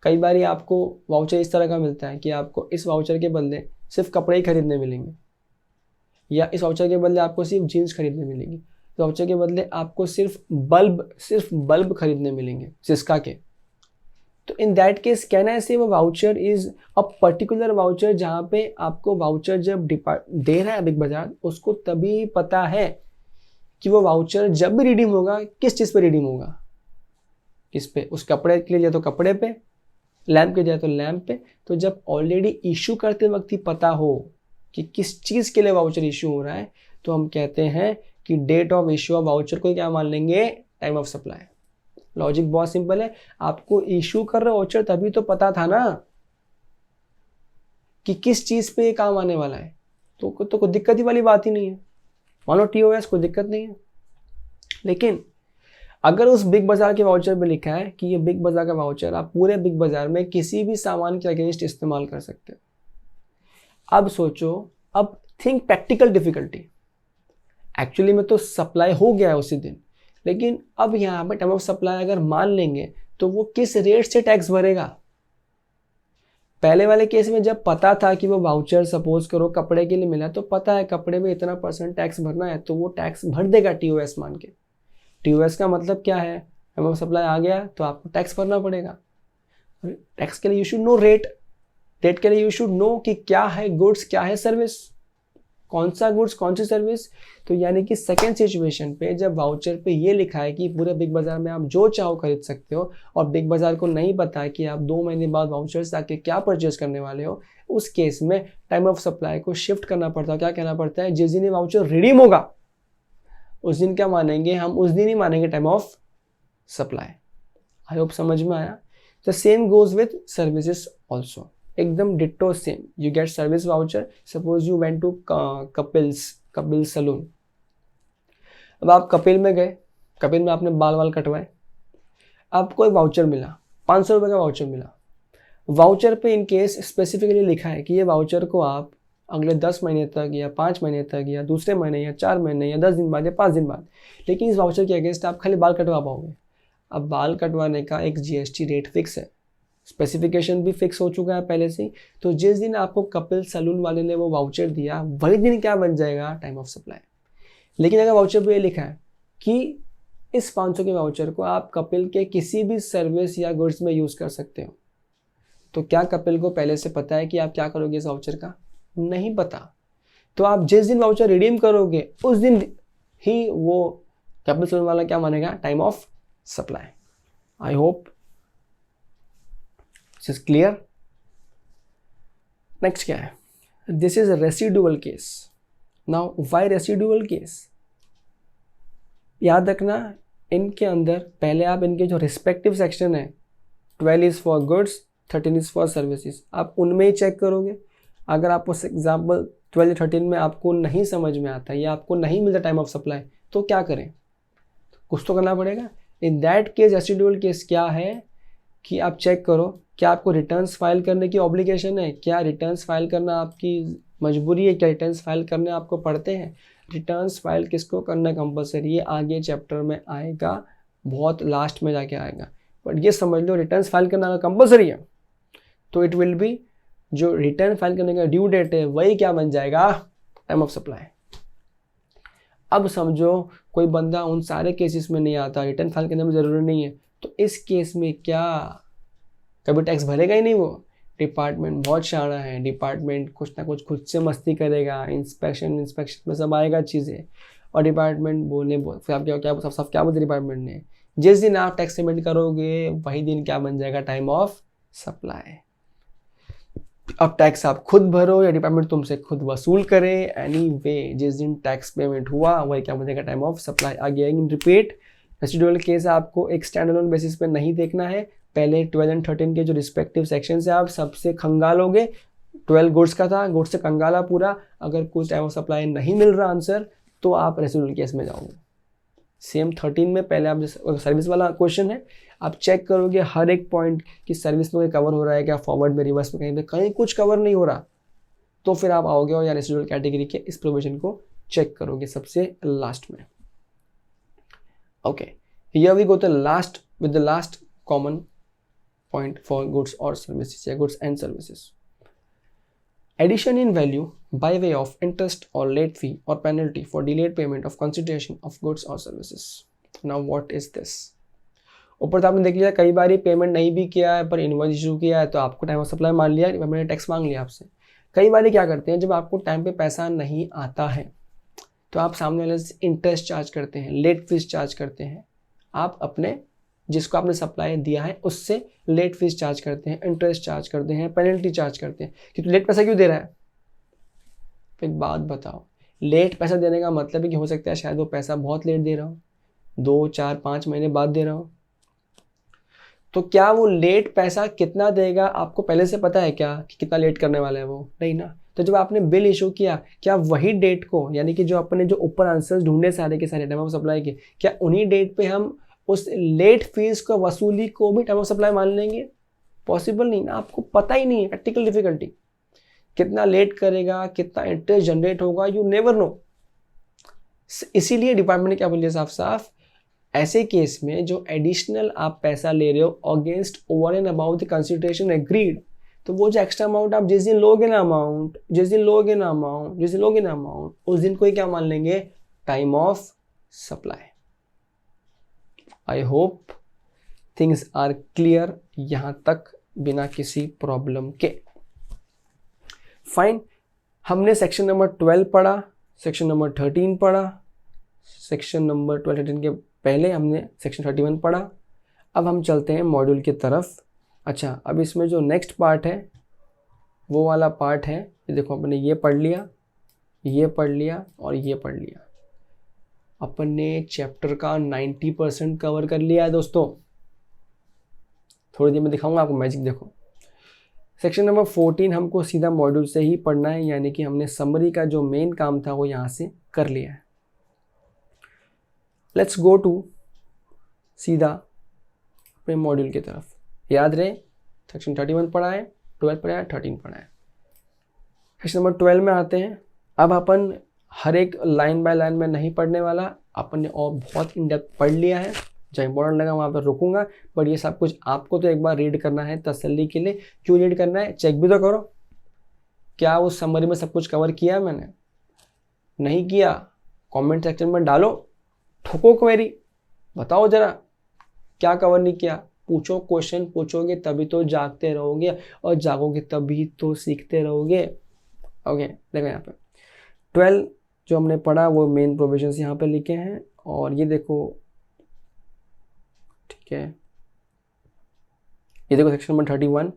कई बार आपको वाउचर इस तरह का मिलता है कि आपको इस वाउचर के बदले सिर्फ कपड़े ही खरीदने मिलेंगे, या इस वाउचर के बदले आपको सिर्फ जीन्स खरीदने मिलेंगी, इस वाउचर के बदले आपको सिर्फ बल्ब खरीदने मिलेंगे सिस्का के। तो इन दैट केस कहना है वो voucher is a particular voucher, जहाँ पे आपको वाउचर जब दे रहा है बिग बाजार, उसको तभी पता है कि वो वाउचर जब भी रिडीम होगा किस चीज़ पे रिडीम होगा, किस पे, उस कपड़े के लिए जाए तो कपड़े पे, लैंप के जाए तो लैंप पे। तो जब ऑलरेडी इशू करते वक्त ही पता हो कि किस चीज़ के लिए वाउचर इशू हो रहा है, तो हम कहते हैं कि date of issue of voucher को क्या मान लेंगे, टाइम ऑफ सप्लाई। लॉजिक बहुत सिंपल है, आपको इशू कर रहा वाउचर तभी तो पता था ना कि किस चीज़ पे ये काम आने वाला है, तो कोई दिक्कत ही वाली बात ही नहीं है। मानो टीओएस कोई दिक्कत नहीं है, लेकिन अगर उस बिग बाजार के वाउचर पे लिखा है कि ये बिग बाजार का वाउचर आप पूरे बिग बाजार में किसी भी सामान के अगेंस्ट इस्तेमाल कर सकते हो। अब सोचो, अब थिंक प्रैक्टिकल डिफिकल्टी, एक्चुअली में तो सप्लाई हो गया है उसी दिन, लेकिन अब यहाँ पे टाइम ऑफ सप्लाई अगर मान लेंगे तो वो किस रेट से टैक्स भरेगा। पहले वाले केस में जब पता था कि वो वाउचर सपोज करो कपड़े के लिए मिला, तो पता है कपड़े में इतना % टैक्स भरना है, तो वो टैक्स भर देगा टीओएस मान के। टीओएस का मतलब क्या है, टाइम ऑफ सप्लाई आ गया तो आपको टैक्स भरना पड़ेगा। टैक्स के लिए you should know rate, rate के लिए यू शुड नो कि क्या है गुड्स क्या है सर्विस, कौन सा गुड्स कौन सी सर्विस। तो यानी कि सेकेंड सिचुएशन पे जब वाउचर पे ये लिखा है कि पूरे बिग बाजार में आप जो चाहो खरीद सकते हो और बिग बाजार को नहीं पता है कि आप 2 महीने बाद वाउचर से आके क्या परचेज करने वाले हो, उस केस में टाइम ऑफ सप्लाई को शिफ्ट करना पड़ता है। क्या कहना पड़ता है, जिस दिन ये वाउचर रिडीम होगा उस दिन क्या मानेंगे हम, उस दिन ही मानेंगे time of supply. I hope समझ में आया। The same goes with services also, एकदम ditto same. You get service voucher, suppose you went to Kapil salon. अब आप कपिल में गए, कपिल में आपने बाल वाल कटवाए, आपको एक वाउचर मिला, 500 रुपये का वाउचर मिला। वाउचर पे इन केस स्पेसिफिकली लिखा है कि ये वाउचर को आप अगले 10 महीने तक या 5 महीने तक या दूसरे महीने या 4 महीने या 10 दिन बाद या 5 दिन बाद, लेकिन इस वाउचर के अगेंस्ट आप खाली बाल कटवा पाओगे। अब बाल कटवाने का एक जीएसटी रेट फिक्स है, स्पेसिफिकेशन भी फिक्स हो चुका है पहले से। तो जिस दिन आपको कपिल सलून वाले ने वो वाउचर दिया वही दिन क्या बन जाएगा, टाइम ऑफ सप्लाई। लेकिन अगर वाउचर पे ये लिखा है कि इस 500 के वाउचर को आप कपिल के किसी भी सर्विस या गुड्स में यूज़ कर सकते हो, तो क्या कपिल को पहले से पता है कि आप क्या करोगे इस वाउचर का? नहीं पता। तो आप जिस दिन वाउचर रिडीम करोगे उस दिन ही वो कपिल सलून वाला क्या मानेगा, time of supply. I hope this is clear. Next क्या है, this is residual case. Now why residual case? याद रखना इनके अंदर पहले आप इनके जो रिस्पेक्टिव सेक्शन है, 12 is for goods, 13 is for services, आप उनमें ही चेक करोगे। अगर आप उस एग्जाम्पल 12 13 में आपको नहीं समझ में आता या आपको नहीं मिलता टाइम ऑफ सप्लाई, तो क्या करें, कुछ तो करना पड़ेगा। In that case residual case क्या है कि आप चेक करो क्या आपको रिटर्न्स फाइल करने की ऑब्लिगेशन है, क्या रिटर्न्स फाइल करना आपकी मजबूरी है, क्या रिटर्न्स फाइल करने आपको पड़ते हैं। रिटर्न्स फाइल किसको करना कंपलसरी है, आगे चैप्टर में आएगा, बहुत लास्ट में जाके आएगा। बट ये समझ लो रिटर्न्स फाइल करना कंपलसरी है तो इट विल बी, जो रिटर्न फाइल करने का ड्यू डेट है वही क्या बन जाएगा, टाइम ऑफ सप्लाई। अब समझो कोई बंदा उन सारे केसेस में नहीं आता, रिटर्न फाइल करने में ज़रूरी नहीं है, तो इस केस में क्या कभी टैक्स भरेगा ही नहीं वो। डिपार्टमेंट बहुत शाना है, डिपार्टमेंट कुछ ना कुछ खुद से मस्ती करेगा, इंस्पेक्शन में सब आएगा चीज़ें, और डिपार्टमेंट फिर आप क्या बोलते डिपार्टमेंट ने, जिस दिन आप टैक्स पेमेंट करोगे वही दिन क्या बन जाएगा, टाइम ऑफ सप्लाई। अब टैक्स आप खुद भरो या डिपार्टमेंट तुमसे खुद वसूल करे, एनीवे जिस दिन टैक्स पेमेंट हुआ वही क्या बनेगा, time of supply. Again repeat, residual case आपको एक स्टैंडअलोन बेसिस पे नहीं देखना है, पहले 12 और 13 के जो रिस्पेक्टिव सेक्शन से आप सबसे खंगालोगे। 12 गुड्स का था, गुड्स से कंगाला पूरा, अगर कुछ टाइम ऑफ सप्लाई नहीं मिल रहा आंसर तो आप रेसिडुअल केस में जाओगे। सेम 13 में पहले आप सर्विस वाला क्वेश्चन है, आप चेक करोगे हर एक पॉइंट कि सर्विस में कवर हो रहा है क्या, फॉरवर्ड में, रिवर्स में, कहीं कुछ कवर नहीं हो रहा, तो फिर आप आओगे और या रेसिडुअल कैटेगरी के इस प्रोविजन को चेक करोगे सबसे लास्ट में। Okay, here we go to last with the last common point for goods और सर्विसेज या goods and services. Addition in value by way of interest or late fee or penalty for delayed payment of consideration of goods or services. Now what is this? ऊपर तो आपने देख लिया कई बार payment नहीं भी किया है पर इनवॉइस इशू किया है तो आपको टाइम ऑफ सप्लाई मान लिया, मैंने टैक्स मांग लिया आपसे। कई बार क्या करते हैं, जब आपको टाइम पे पैसा नहीं आता है तो आप सामने वाले से इंटरेस्ट चार्ज करते हैं, लेट फीस चार्ज करते हैं। आप अपने जिसको आपने सप्लाई दिया है उससे लेट फीस चार्ज करते हैं, इंटरेस्ट चार्ज करते हैं, पेनल्टी चार्ज करते हैं कि तू लेट पैसा क्यों दे रहा है। फिर एक बात बताओ, लेट पैसा देने का मतलब है कि हो सकता है शायद वो पैसा बहुत लेट दे रहा हो, 2 4 5 महीने बाद दे रहा हो, तो क्या वो लेट पैसा कितना देगा आपको पहले से पता है क्या कि कितना लेट करने वाला है वो? नहीं ना। तो जब आपने बिल इशू किया, क्या वही डेट को, यानी कि जो अपने जो ऊपर आंसर्स ढूंढे सारे के सारे टाइम ऑफ सप्लाई के, क्या उन्हीं डेट पे हम उस लेट फीस को वसूली को भी टाइम ऑफ सप्लाई मान लेंगे? पॉसिबल नहीं ना, आपको पता ही नहीं है, प्रैक्टिकल डिफिकल्टी, कितना लेट करेगा, कितना इंटरेस्ट जनरेट होगा, यू नेवर नो। इसीलिए डिपार्टमेंट ने क्या बोलिए साफ साफ, ऐसे केस में जो एडिशनल आप पैसा ले रहे हो against over and about the consideration agreed, तो वो जो एक्स्ट्रा अमाउंट आप जिस दिन लोगे ना अमाउंट, उस दिन को ही क्या मान लेंगे, time of supply. I hope things are clear यहाँ तक बिना किसी प्रॉब्लम के? फाइन, हमने सेक्शन नंबर 12 पढ़ा, सेक्शन नंबर 13 पढ़ा, सेक्शन नंबर 12-13 के पहले हमने सेक्शन 31 पढ़ा। अब हम चलते हैं मॉड्यूल की तरफ। अच्छा, अब इसमें जो नेक्स्ट पार्ट है वो वाला पार्ट है, ये देखो अपने ये पढ़ लिया, ये पढ़ लिया और ये पढ़ लिया। अपन ने चैप्टर का 90% कवर कर लिया है दोस्तों। थोड़ी देर में दिखाऊंगा आपको मैजिक, देखो। सेक्शन नंबर 14 हमको सीधा मॉड्यूल से ही पढ़ना है, यानी कि हमने समरी का जो मेन काम था वो यहाँ से कर लिया है। लेट्स गो टू सीधा अपने मॉड्यूल की तरफ। याद रहे, सेक्शन 31 पढ़ा है, 12 पढ़ा है, 13 पढ़ा है। सेक्शन नंबर 12 में आते हैं। अब अपन हर एक लाइन बाय लाइन में नहीं पढ़ने वाला, अपन ने और बहुत इन डेप्थ पढ़ लिया है। जहाँ इंपॉर्टेंट लगा वहाँ पर रुकूंगा, बट ये सब कुछ आपको तो एक बार रीड करना है तसल्ली के लिए। क्यों रीड करना है? चेक भी तो करो, क्या उस समरी में सब कुछ कवर किया है मैंने? नहीं किया? कमेंट सेक्शन में डालो, ठोको क्वेरी, बताओ जरा क्या कवर नहीं किया। पूछो, क्वेश्चन पूछोगे तभी तो जागते रहोगे, और जागोगे तभी तो सीखते रहोगे। ओके, देखो यहाँ पे 12 जो हमने पढ़ा वो मेन प्रोविजंस यहाँ पे लिखे हैं, और ये देखो, ठीक है, ये देखो section number 31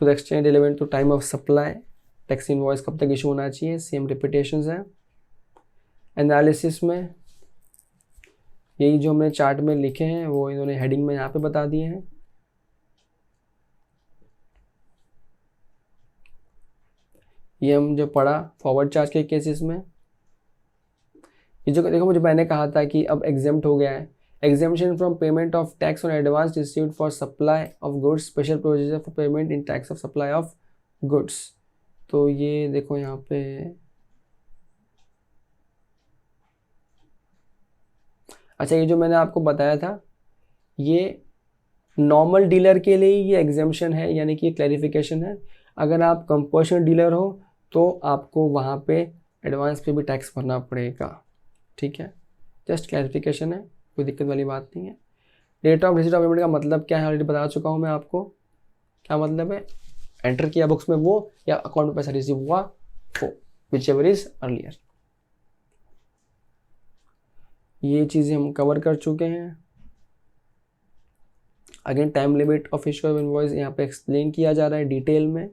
to the exchange relevant to time of supply, tax invoice कब तक इशू होना चाहिए, सेम रिपीटेशंस है। एनालिसिस में यही जो हमने चार्ट में लिखे हैं वो इन्होंने हेडिंग में यहाँ पे बता दिए हैं। ये हम जो पढ़ा फॉरवर्ड चार्ज के केसेस में, ये जो देखो मुझे मैंने कहा था कि अब एग्जेम्प्ट हो गया है। Exemption from payment of tax on advance received for supply of goods, special provision for payment in tax of supply of goods. तो ये देखो यहाँ पे, अच्छा, ये जो मैंने आपको बताया था ये नॉर्मल डीलर के लिए ये एग्जेम्पशन है, यानी कि ये क्लैरिफिकेशन है। अगर आप कंपल्शन डीलर हो तो आपको वहाँ पे एडवांस पे भी टैक्स भरना पड़ेगा, ठीक है। जस्ट क्लैरिफिकेशन है, कोई दिक्कत वाली बात नहीं है। Date of receipt of payment का मतलब क्या है ऑलरेडी बता चुका हूँ मैं आपको। क्या मतलब है? एंटर किया बुक्स में वो, या अकाउंट में पैसा रिसीव हुआ वो, विच एवर इज अर्लियर। ये चीज़ें हम कवर कर चुके हैं। Again time limit of issue of invoice यहाँ पे एक्सप्लेन किया जा रहा है डिटेल में।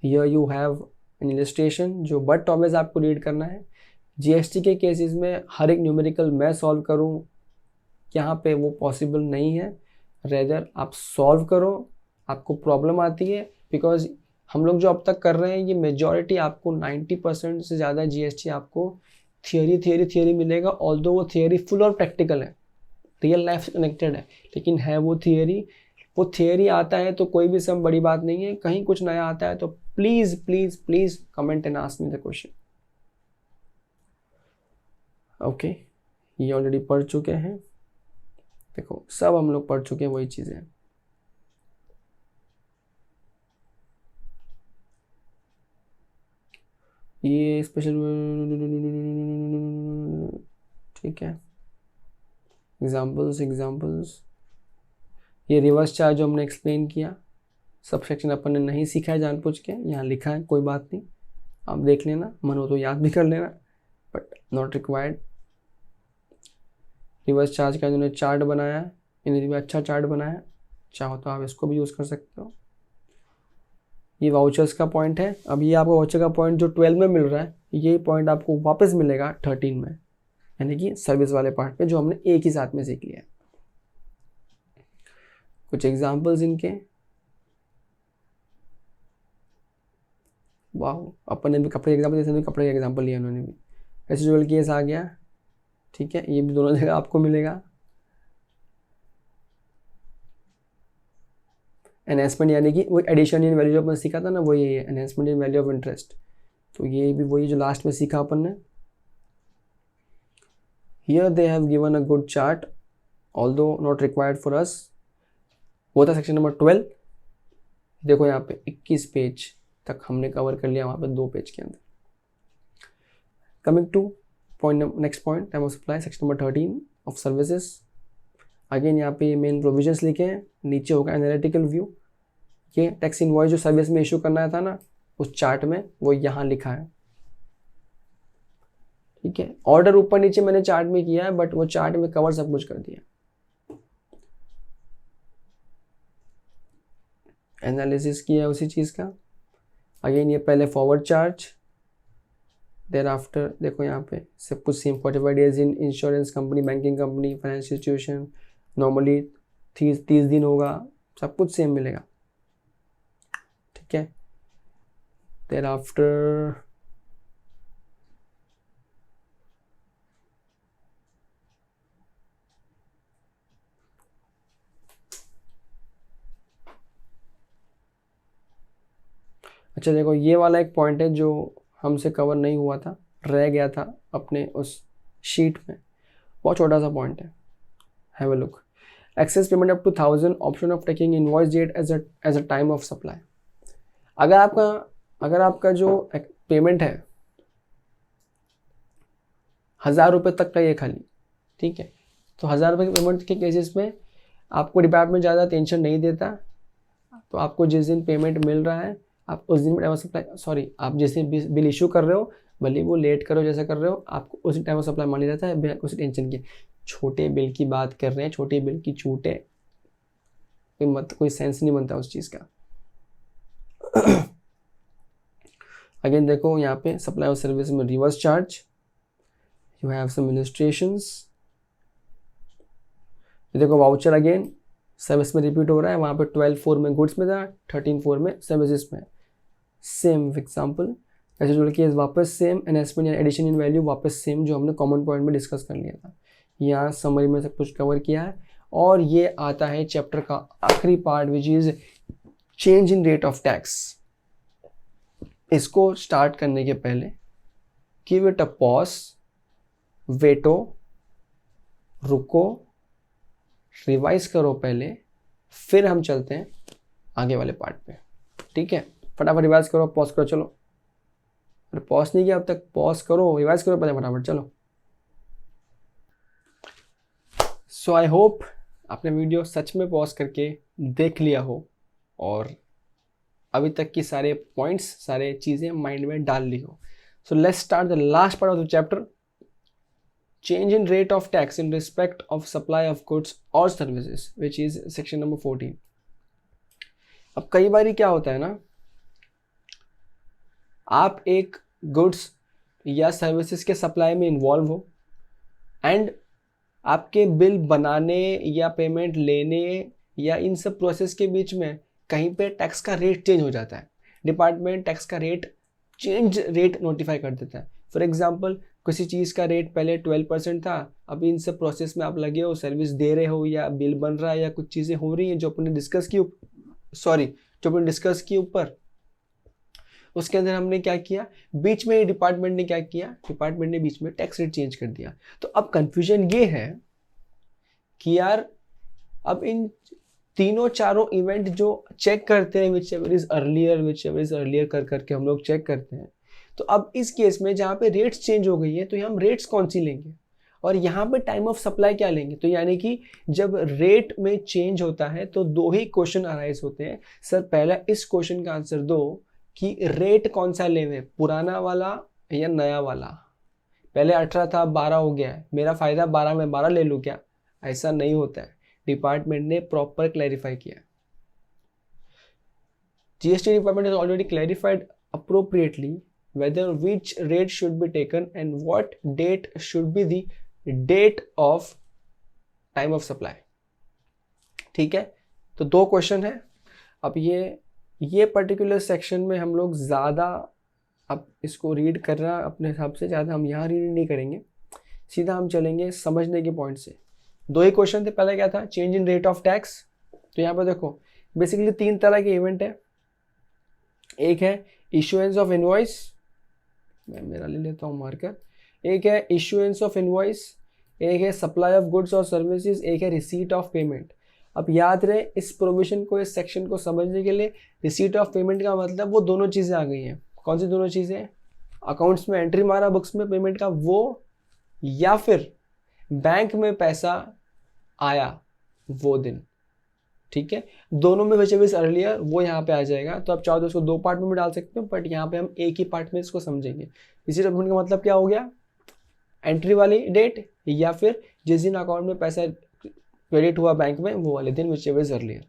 Here you have an illustration जो बट ऑलवेज आपको रीड करना है। जीएसटी के केसेस में हर एक न्यूमेरिकल मैं सॉल्व करूँ, यहाँ पे वो पॉसिबल नहीं है। रेदर आप सॉल्व करो, आपको प्रॉब्लम आती है, बिकॉज हम लोग जो अब तक कर रहे हैं ये मेजॉरिटी आपको 90% से ज़्यादा जीएसटी आपको थियरी मिलेगा। ऑल्दो वो थियरी फुल और प्रैक्टिकल है, रियल लाइफ से कनेक्टेड है, लेकिन है वो थियरी आता है तो कोई भी सब बड़ी बात नहीं है। कहीं कुछ नया आता है तो please please please comment and ask me the question. Okay, ये ऑलरेडी पढ़ चुके हैं, देखो सब हम लोग पढ़ चुके हैं वही चीज़ें। ये स्पेशल, ठीक है, एग्जाम्पल्स, ये रिवर्स चार्ज जो हमने एक्सप्लेन किया, सब सेक्शन अपन ने नहीं सीखा है जानबूझ के, यहाँ लिखा है, कोई बात नहीं, आप देख लेना, मन हो तो याद भी कर लेना, but not required. Reverse charge का इन्होंने चार्ट बनाया है, इन्होंने भी अच्छा चार्ट बनाया है, चाहो तो आप इसको भी यूज़ कर सकते हो। ये वाउचर्स का पॉइंट है। अब ये आपको वाउचर का पॉइंट जो 12 में मिल रहा है, ये पॉइंट आपको वापस मिलेगा 13 में, यानी कि सर्विस वाले पार्ट पे जो हमने एक ही साथ में सीख लिया है। कुछ एग्जांपल्स इनके, वाह, अपन ने भी कपड़े एग्जाम्पल, जैसे कपड़े का एग्जाम्पल लिया उन्होंने भी। रेसिडुअल केस आ गया, ठीक है, ये भी दोनों जगह आपको मिलेगा। एनहेंसमेंट यानी कि वो एडिशन इन वैल्यू जो अपन सीखा था ना, वो ये है enhancement in value of interest, तो ये भी वही जो लास्ट में सीखा अपन ने। Here they have given a good chart although not required for us. वो था सेक्शन नंबर 12। देखो यहाँ पे 21 पेज तक हमने कवर कर लिया, वहाँ पे 2 पेज के अंदर। Coming two point, next point, time of supply, section number 13 of services. Again यहाँ पे ये मेन प्रोविजंस लिखे हैं, नीचे होगा एनालिटिकल व्यू। ये टैक्स इनवॉइस जो सर्विस में इशू करना था ना उस चार्ट में, वो यहाँ लिखा है, ठीक है। ऑर्डर ऊपर नीचे मैंने चार्ट में किया है, बट वो चार्ट में कवर सब कुछ कर दिया। एनालिसिस किया है उसी चीज़ का। अगेन ये पहले फॉरवर्ड चार्ज, देन आफ्टर देखो यहाँ पे सब कुछ same, 45 days in insurance company, banking company, financial institution, normally 30 दिन होगा, सब कुछ सेम मिलेगा, ठीक है। देन आफ्टर अच्छा देखो ये वाला एक पॉइंट है जो हमसे कवर नहीं हुआ था, रह गया था अपने उस शीट में, बहुत छोटा सा पॉइंट है, have a look. Excess payment up to 1000, option of taking invoice date as a time of supply. अगर आपका जो पेमेंट है 1000 रुपये तक का ये खाली, ठीक है, तो 1000 रुपये के पेमेंट के केसेस में आपको डिपार्टमेंट ज़्यादा टेंशन नहीं देता, तो आपको जिस दिन पेमेंट मिल रहा है आप उस दिन टाइम ऑफ सप्लाई, सॉरी आप जिस दिन बिल इशू कर रहे हो, भले वो लेट करो जैसा कर रहे हो, आपको उसी टाइम ऑफ सप्लाई मान लिया जाता है बिना किसी टेंशन के। छोटे बिल की बात कर रहे हैं, छोटे बिल की छूट है, कोई सेंस नहीं बनता उस चीज़ का। अगेन देखो यहाँ पे सप्लाई ऑफ सर्विस में reverse charge, you have some illustrations. देखो वाउचर अगेन सर्विस में रिपीट हो रहा है, वहाँ पे 12/4 में गुड्स में था, 13/4 में सर्विसेज में, सेम एग्जाम्पल ऐसे जुड़ के वापस सेम, एनहेंसमेंट या एडिशन इन वैल्यू वापस सेम जो हमने कॉमन पॉइंट में डिस्कस कर लिया था। यहाँ समरी में सब कुछ कवर किया है, और ये आता है चैप्टर का आखिरी part which is change in rate of tax. इसको स्टार्ट करने के पहले give it a pause, veto, रुको, रिवाइज करो पहले, फिर हम चलते हैं आगे वाले पार्ट पे, ठीक है। फटाफट रिवाइज करो, पॉज करो, चलो। अरे पॉज नहीं किया अब तक, पॉज करो, रिवाइज करो पहले फटाफट, चलो। सो आई होप आपने वीडियो सच में पॉज करके देख लिया हो और अभी तक की सारे पॉइंट्स, सारे चीज़ें माइंड में डाल ली हो। So let's start the last part of the chapter, change in rate of tax in respect of supply of goods or services, which is section number 14. अब कई बारी क्या होता है ना, आप एक गुड्स या सर्विसेज के सप्लाई में इन्वॉल्व हो एंड आपके बिल बनाने या पेमेंट लेने या इन सब प्रोसेस के बीच में कहीं पे टैक्स का रेट चेंज हो जाता है, डिपार्टमेंट टैक्स का रेट चेंज रेट नोटिफाई कर देता है। फॉर एग्जांपल किसी चीज़ का रेट पहले 12% था, अब इन सब प्रोसेस में आप लगे हो, सर्विस दे रहे हो या बिल बन रहा है या कुछ चीज़ें हो रही हैं जो अपने डिस्कस की ऊपर, उसके अंदर हमने क्या किया, बीच में डिपार्टमेंट ने क्या किया, डिपार्टमेंट ने बीच में टैक्स रेट चेंज कर दिया। तो अब कंफ्यूजन ये है कि यार अब इन तीनों चारों इवेंट जो चेक करते हैं विच एवर इज अर्लियर कर करके हम लोग चेक करते हैं, तो अब इस केस में जहाँ पे रेट्स चेंज हो गई है तो हम रेट्स कौन सी लेंगे और यहाँ पे टाइम ऑफ सप्लाई क्या लेंगे। तो यानी कि जब रेट में चेंज होता है तो दो ही क्वेश्चन अराइज होते हैं। सर पहला इस क्वेश्चन का आंसर दो कि रेट कौन सा लेवे, पुराना वाला या नया वाला। पहले 18 था 12 हो गया है, मेरा फ़ायदा 12 में 12 ले लूँ क्या? ऐसा नहीं होता है, डिपार्टमेंट ने प्रॉपर क्लैरिफाई किया। GST department has already clarified appropriately whether which rate should be taken and what date should be the date of time of supply। ठीक है, तो दो क्वेश्चन है। अब ये पर्टिकुलर सेक्शन में हम लोग ज़्यादा अब इसको रीड करना अपने हिसाब से ज़्यादा हम यहाँ रीड नहीं करेंगे, सीधा हम चलेंगे समझने के पॉइंट से। दो ही क्वेश्चन थे, पहला क्या था, change in rate of tax. तो यहाँ पर देखो बेसिकली तीन तरह के इवेंट है। एक है इशुएंस ऑफ इनवॉइस, मैं मेरा ले लेता हूँ मार्कर। एक है इशुएंस ऑफ इनवॉइस, एक है सप्लाई ऑफ गुड्स और सर्विसेज, एक है रिसीट ऑफ पेमेंट। अब याद रहे इस प्रोविजन को, इस सेक्शन को समझने के लिए रिसीट ऑफ पेमेंट का मतलब वो दोनों चीज़ें आ गई हैं। कौन सी दोनों चीज़ें? अकाउंट्स में एंट्री मारा बुक्स में पेमेंट का वो, या फिर बैंक में पैसा आया वो दिन, ठीक है। दोनों में विच एवर इज अर्लियर वो यहाँ पे आ जाएगा। तो आप चाहो तो इसको दो पार्ट में भी डाल सकते हो, बट यहाँ पे हम एक ही पार्ट में इसको समझेंगे। इसी डॉक्यूमेंट का मतलब क्या हो गया, एंट्री वाली डेट या फिर जिस दिन अकाउंट में पैसा क्रेडिट हुआ बैंक में वो वाले दिन, विच एवर इज अर्लियर।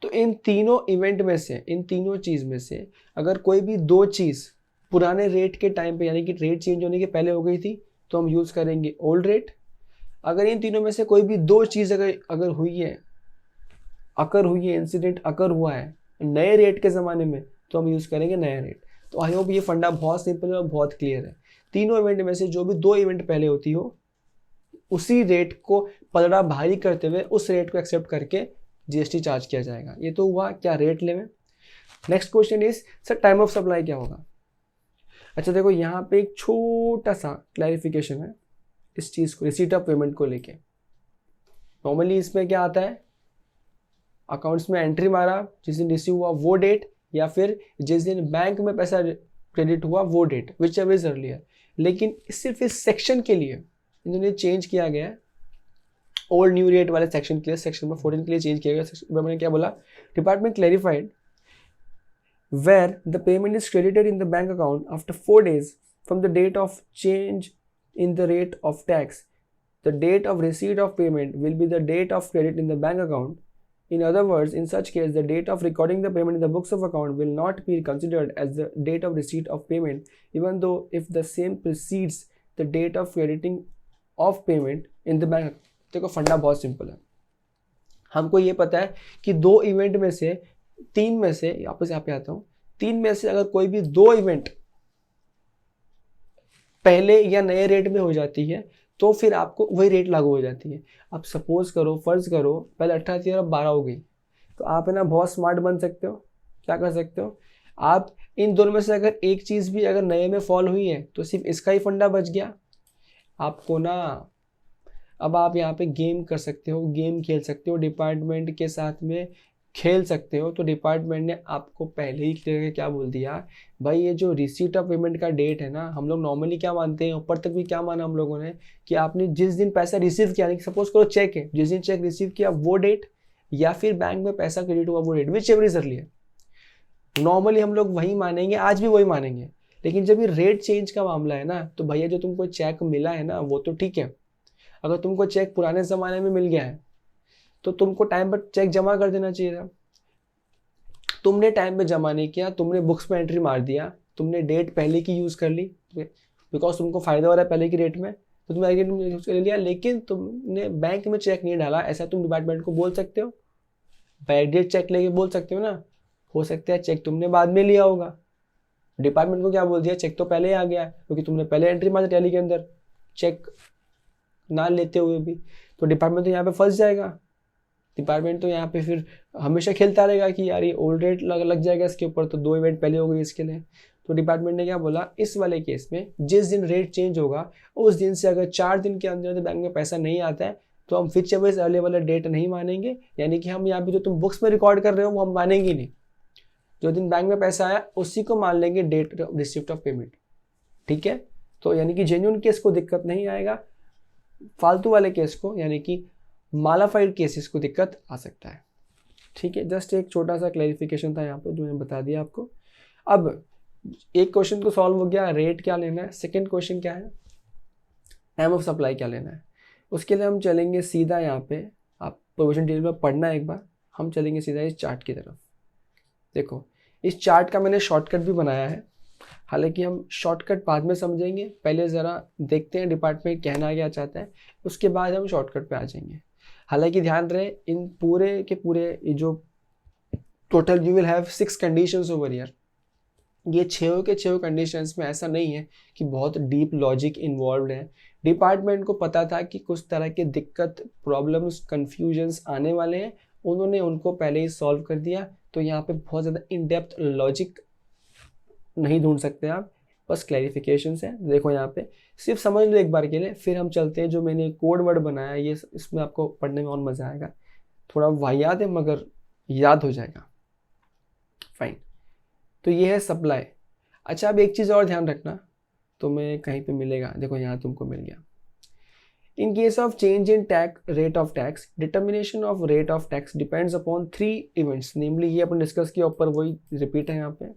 तो इन तीनों इवेंट में से, इन तीनों चीज़ में से अगर कोई भी दो चीज़ पुराने रेट के टाइम पे यानी कि रेट चेंज होने के पहले हो गई थी तो हम यूज़ करेंगे ओल्ड रेट। अगर इन तीनों में से कोई भी दो चीज़ अगर हुई है, इंसिडेंट अकर हुआ है नए रेट के ज़माने में, तो हम यूज़ करेंगे नया रेट। तो आई होप ये फंडा बहुत सिंपल है और बहुत क्लियर है। तीनों इवेंट में से जो भी दो इवेंट पहले होती हो उसी रेट को पलड़ा भारी करते हुए उस रेट को एक्सेप्ट करके जीएसटी चार्ज किया जाएगा। ये तो हुआ क्या rate level. Next question is sir time of supply क्या होगा। अच्छा देखो यहाँ पे एक छोटा सा क्लैरिफिकेशन है इस चीज़ को, रिसीट ऑफ पेमेंट को लेके। नॉर्मली इसमें क्या आता है, अकाउंट्स में एंट्री मारा जिस दिन रिसीव हुआ वो डेट, या फिर जिस दिन बैंक में पैसा क्रेडिट हुआ वो date, whichever is earlier. लेकिन सिर्फ इस सेक्शन के लिए इन्होंने चेंज किया गया है, ओल्ड न्यू रेट वाले सेक्शन के लिए, सेक्शन नंबर 14 के लिए चेंज किया गया। मैंने क्या बोला, department clarified where the payment is credited in the bank account after 4 days from the date of change in the rate of tax. The date of receipt of payment will be the date of credit in the bank account. In other words, in such case, the date of recording the payment in the books of account will not be considered as the date of receipt of payment, even though if the same precedes the date of crediting of payment in the bank account. देखो फंडा बहुत simple है। हमको ये पता है कि दो इवेंट में से, तीन में से, वापस यहाँ पे आता हूँ, तीन में से अगर कोई भी दो इवेंट पहले या नए रेट में हो जाती है तो फिर आपको वही रेट लागू हो जाती है। अब सपोज करो, फर्ज करो पहले 18 थी और अब 12 हो गई, तो आप है ना बहुत स्मार्ट बन सकते हो। क्या कर सकते हो आप, इन दोनों में से अगर एक चीज़ भी अगर नए में फॉल हुई है तो सिर्फ इसका ही फंडा बच गया आपको ना। अब आप यहाँ पे गेम कर सकते हो, गेम खेल सकते हो, डिपार्टमेंट के साथ में खेल सकते हो। तो डिपार्टमेंट ने आपको पहले ही क्लियर करके क्या बोल दिया, भाई ये जो रिसीट ऑफ पेमेंट का डेट है ना, हम लोग नॉर्मली क्या मानते हैं, ऊपर तक भी क्या माना हम लोगों ने कि आपने जिस दिन पैसा रिसीव किया, सपोज करो चेक है, जिस दिन चेक रिसीव किया वो डेट, या फिर बैंक में पैसा क्रेडिट हुआ वो date, whichever is earlier. Normally हम लोग वही मानेंगे, आज भी वही मानेंगे। लेकिन जब ये रेट चेंज का मामला है ना, तो भैया जो तुमको चेक मिला है ना वो तो ठीक है। अगर तुमको चेक पुराने ज़माने में मिल गया है तो तुमको टाइम पर चेक जमा कर देना चाहिए था। तुमने टाइम पे जमा नहीं किया, तुमने बुक्स में एंट्री मार दिया, तुमने डेट पहले की यूज़ कर ली बिकॉज तुमको फ़ायदा हो रहा है पहले की रेट में, तो तुमने डेट में यूज़ कर लिया, लेकिन तुमने बैंक में चेक नहीं डाला। ऐसा तुम डिपार्टमेंट को बोल सकते हो, बैक डेट चेक लेके बोल सकते हो ना। हो सकता है चेक तुमने बाद में लिया होगा, डिपार्टमेंट को क्या बोल दिया, चेक तो पहले ही आ गया क्योंकि तुमने पहले एंट्री मारी टैली के अंदर चेक ना लेते हुए भी। तो डिपार्टमेंट तो यहाँ पे फंस जाएगा। डिपार्टमेंट तो यहाँ पे फिर हमेशा खेलता रहेगा कि यार ये ओल्ड रेट लग जाएगा इसके ऊपर, तो दो इवेंट पहले हो गई इसके लिए। तो डिपार्टमेंट ने क्या बोला, इस वाले केस में जिस दिन रेट चेंज होगा उस दिन से अगर 4 दिन के अंदर बैंक में पैसा नहीं आता है तो हम विच एवर इज अर्लियर वाला डेट नहीं मानेंगे। यानी कि हम यहाँ पे जो तुम बुक्स में रिकॉर्ड कर रहे हो वो हम मानेंगे नहीं, जो दिन बैंक में पैसा आया उसी को मान लेंगे date of receipt of payment. ठीक है, तो यानी कि जेन्युइन केस को दिक्कत नहीं आएगा, फालतू वाले केस को यानी कि मालाफाइड केसेस को दिक्कत आ सकता है। ठीक है, जस्ट एक छोटा सा क्लैरिफिकेशन था यहाँ पे जो मैंने बता दिया आपको। अब एक क्वेश्चन तो सॉल्व हो गया, रेट क्या लेना है। सेकंड क्वेश्चन क्या है, टाइम ऑफ सप्लाई क्या लेना है। उसके लिए हम चलेंगे सीधा यहाँ पे, आप प्रोविजन टेबल में पढ़ना एक बार, हम चलेंगे सीधा इस चार्ट की तरफ। देखो इस चार्ट का मैंने शॉर्टकट भी बनाया है, हालांकि हम शॉर्टकट बाद में समझेंगे, पहले ज़रा देखते हैं डिपार्टमेंट कहना क्या चाहता है, उसके बाद हम शॉर्टकट पे आ जाएंगे। हालांकि ध्यान रहे इन पूरे के पूरे जो total you will have 6 conditions over here. ये 6 के 6 कंडीशंस में ऐसा नहीं है कि बहुत डीप लॉजिक इन्वॉल्व है। डिपार्टमेंट को पता था कि कुछ तरह के दिक्कत, प्रॉब्लम्स, कन्फ्यूजन्स आने वाले हैं, उन्होंने उनको पहले ही सॉल्व कर दिया। तो यहाँ पे बहुत ज़्यादा इन डेप्थ लॉजिक नहीं ढूंढ सकते आप, बस क्लैरिफिकेशन है। देखो यहाँ पे सिर्फ समझ लो एक बार के लिए, फिर हम चलते हैं जो मैंने कोड वर्ड बनाया, ये इसमें आपको पढ़ने में और मज़ा आएगा। थोड़ा वाहियात है मगर याद हो जाएगा। फाइन, तो ये है सप्लाई। अच्छा अब एक चीज़ और ध्यान रखना, तुम्हें कहीं पे मिलेगा, देखो यहाँ तुमको मिल गया, In case of change in rate of tax, determination of rate of tax depends upon 3 events. Namely, ये अपन डिस्कस किया, ऊपर वही रिपीट है यहाँ पे.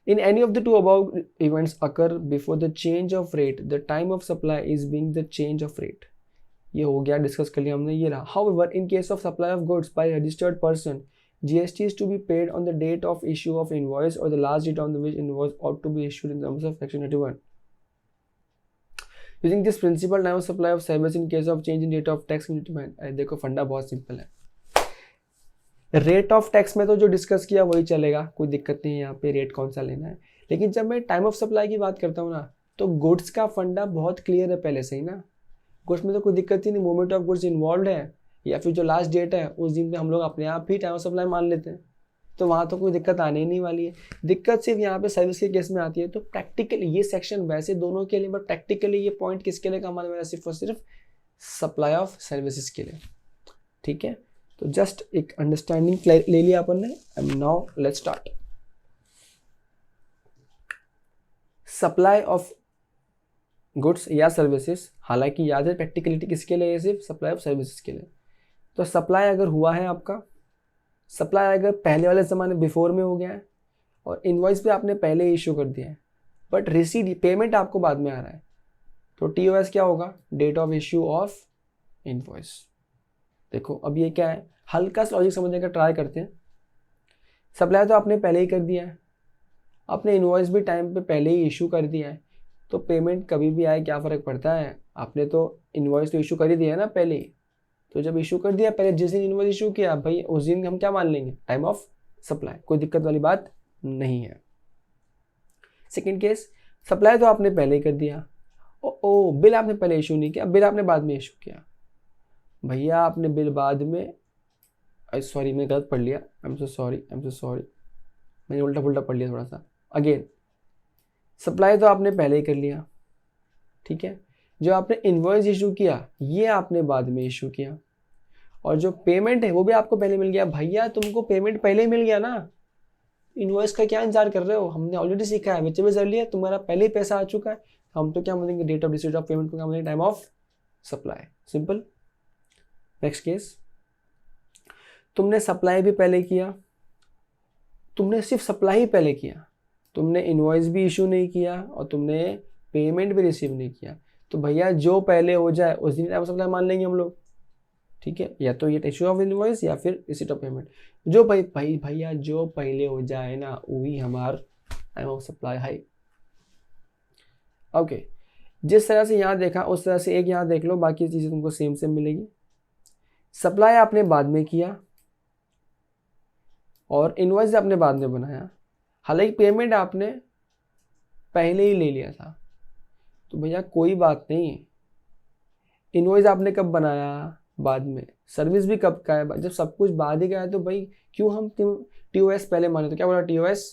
In any of the two above events occur before the change of rate, the time of supply is being the change of rate. ये हो गया, डिस्कस कर लिया हमने, ये रहा. However, in case of supply of goods by a registered person, GST is to be paid on the date of issue of invoice or the last date on the which invoice ought to be issued in terms of section 81. Using this principle, time of supply of service in case of change in rate of tax can be determined. देखो फंडा बहुत simple है. Rate of tax में तो जो discuss किया वही चलेगा, कोई दिक्कत नहीं है यहाँ पे रेट कौन सा लेना है. लेकिन जब मैं टाइम ऑफ सप्लाई की बात करता हूँ ना, तो गुड्स का फंडा बहुत क्लियर है पहले से ही ना. गुड्स में तो कोई दिक्कत ही नहीं, मूवमेंट ऑफ गुड्स इन्वॉल्व है या फिर जो लास्ट डेट है उस दिन पे हम लोग अपने आप ही टाइम ऑफ सप्लाई मान लेते हैं, तो वहाँ तो कोई दिक्कत आने ही नहीं वाली है. दिक्कत सिर्फ यहाँ पे सर्विस के केस में आती है. तो प्रैक्टिकली ये सेक्शन वैसे दोनों के लिए, बट प्रैक्टिकली ये पॉइंट किसके लिए काम आने वाला, सिर्फ और सिर्फ सप्लाई ऑफ सर्विसेज के लिए. ठीक है, तो जस्ट एक अंडरस्टैंडिंग ले लिया अपन ने. And now let's start. Supply of goods या सर्विसेज, हालांकि याद है प्रैक्टिकलिटी किसके लिए है, सिर्फ सप्लाई ऑफ सर्विसेज के लिए. तो सप्लाई अगर हुआ है आपका, सप्लाई अगर पहले वाले ज़माने बिफोर में हो गया है और इनवॉइस भी आपने पहले ही इशू कर दिया है, बट रिसीट पेमेंट आपको बाद में आ रहा है, तो TOS क्या होगा, date of issue of invoice. देखो अब ये क्या है, हल्का सा लॉजिक समझने का ट्राई करते हैं. सप्लाई तो आपने पहले ही कर दिया है, आपने इनवॉइस भी टाइम पे पहले ही इशू कर दिया है, तो पेमेंट कभी भी आए क्या फ़र्क पड़ता है. आपने तो इनवॉइस तो इशू कर ही दिया है ना पहले ही, तो जब इशू कर दिया पहले, जिस दिन इनवॉइस इशू किया भाई उस दिन हम क्या मान लेंगे, टाइम ऑफ सप्लाई. कोई दिक्कत वाली बात नहीं है. सेकेंड केस, सप्लाई तो आपने पहले ही कर दिया, ओ बिल आपने पहले इशू नहीं किया, बिल आपने बाद में इशू किया. भैया आपने बिल बाद में, सॉरी मैंने गलत पढ़ लिया, आई एम सो सॉरी, मैंने उल्टा पुल्टा पढ़ लिया थोड़ा सा. अगेन, सप्लाई तो आपने पहले ही कर लिया, ठीक है. जो आपने इनवॉइस इशू किया ये आपने बाद में इशू किया, और जो पेमेंट है वो भी आपको पहले मिल गया. भैया तुमको पेमेंट पहले ही मिल गया ना, इनवॉइस का क्या इंतजार कर रहे हो. हमने ऑलरेडी सीखा है, बच्चे भी कर लिया, तुम्हारा पहले ही पैसा आ चुका है. हम तो क्या बोलेंगे, date of receipt of payment को क्या बोलेंगे, time of supply. Simple. Next case, तुमने सप्लाई भी पहले किया, तुमने सिर्फ सप्लाई ही पहले किया, तुमने इनवॉइस भी इशू नहीं किया और तुमने पेमेंट भी रिसीव नहीं किया. तो भैया जो पहले हो जाए उस दिन टाइम ऑफ सप्लाई मान लेंगे हम लोग. ठीक है, या तो ये इशू ऑफ इनवॉइस या फिर रिसीट ऑफ पेमेंट. जो भैया जो पहले हो जाए ना वही हमारा टाइम ऑफ सप्लाई है. ओके, जिस तरह से यहाँ देखा उस तरह से एक यहाँ देख लो, बाकी चीज़ें तुमको सेम मिलेगी. सप्लाई आपने बाद में किया और इनवॉइस आपने बाद में बनाया, हालांकि पेमेंट आपने पहले ही ले लिया था, तो भैया कोई बात नहीं. इनवॉइस आपने कब बनाया, बाद में. सर्विस भी कब का है, जब सब कुछ बाद ही का है, तो भाई क्यों हम TOS पहले माने. तो क्या बोला, TOS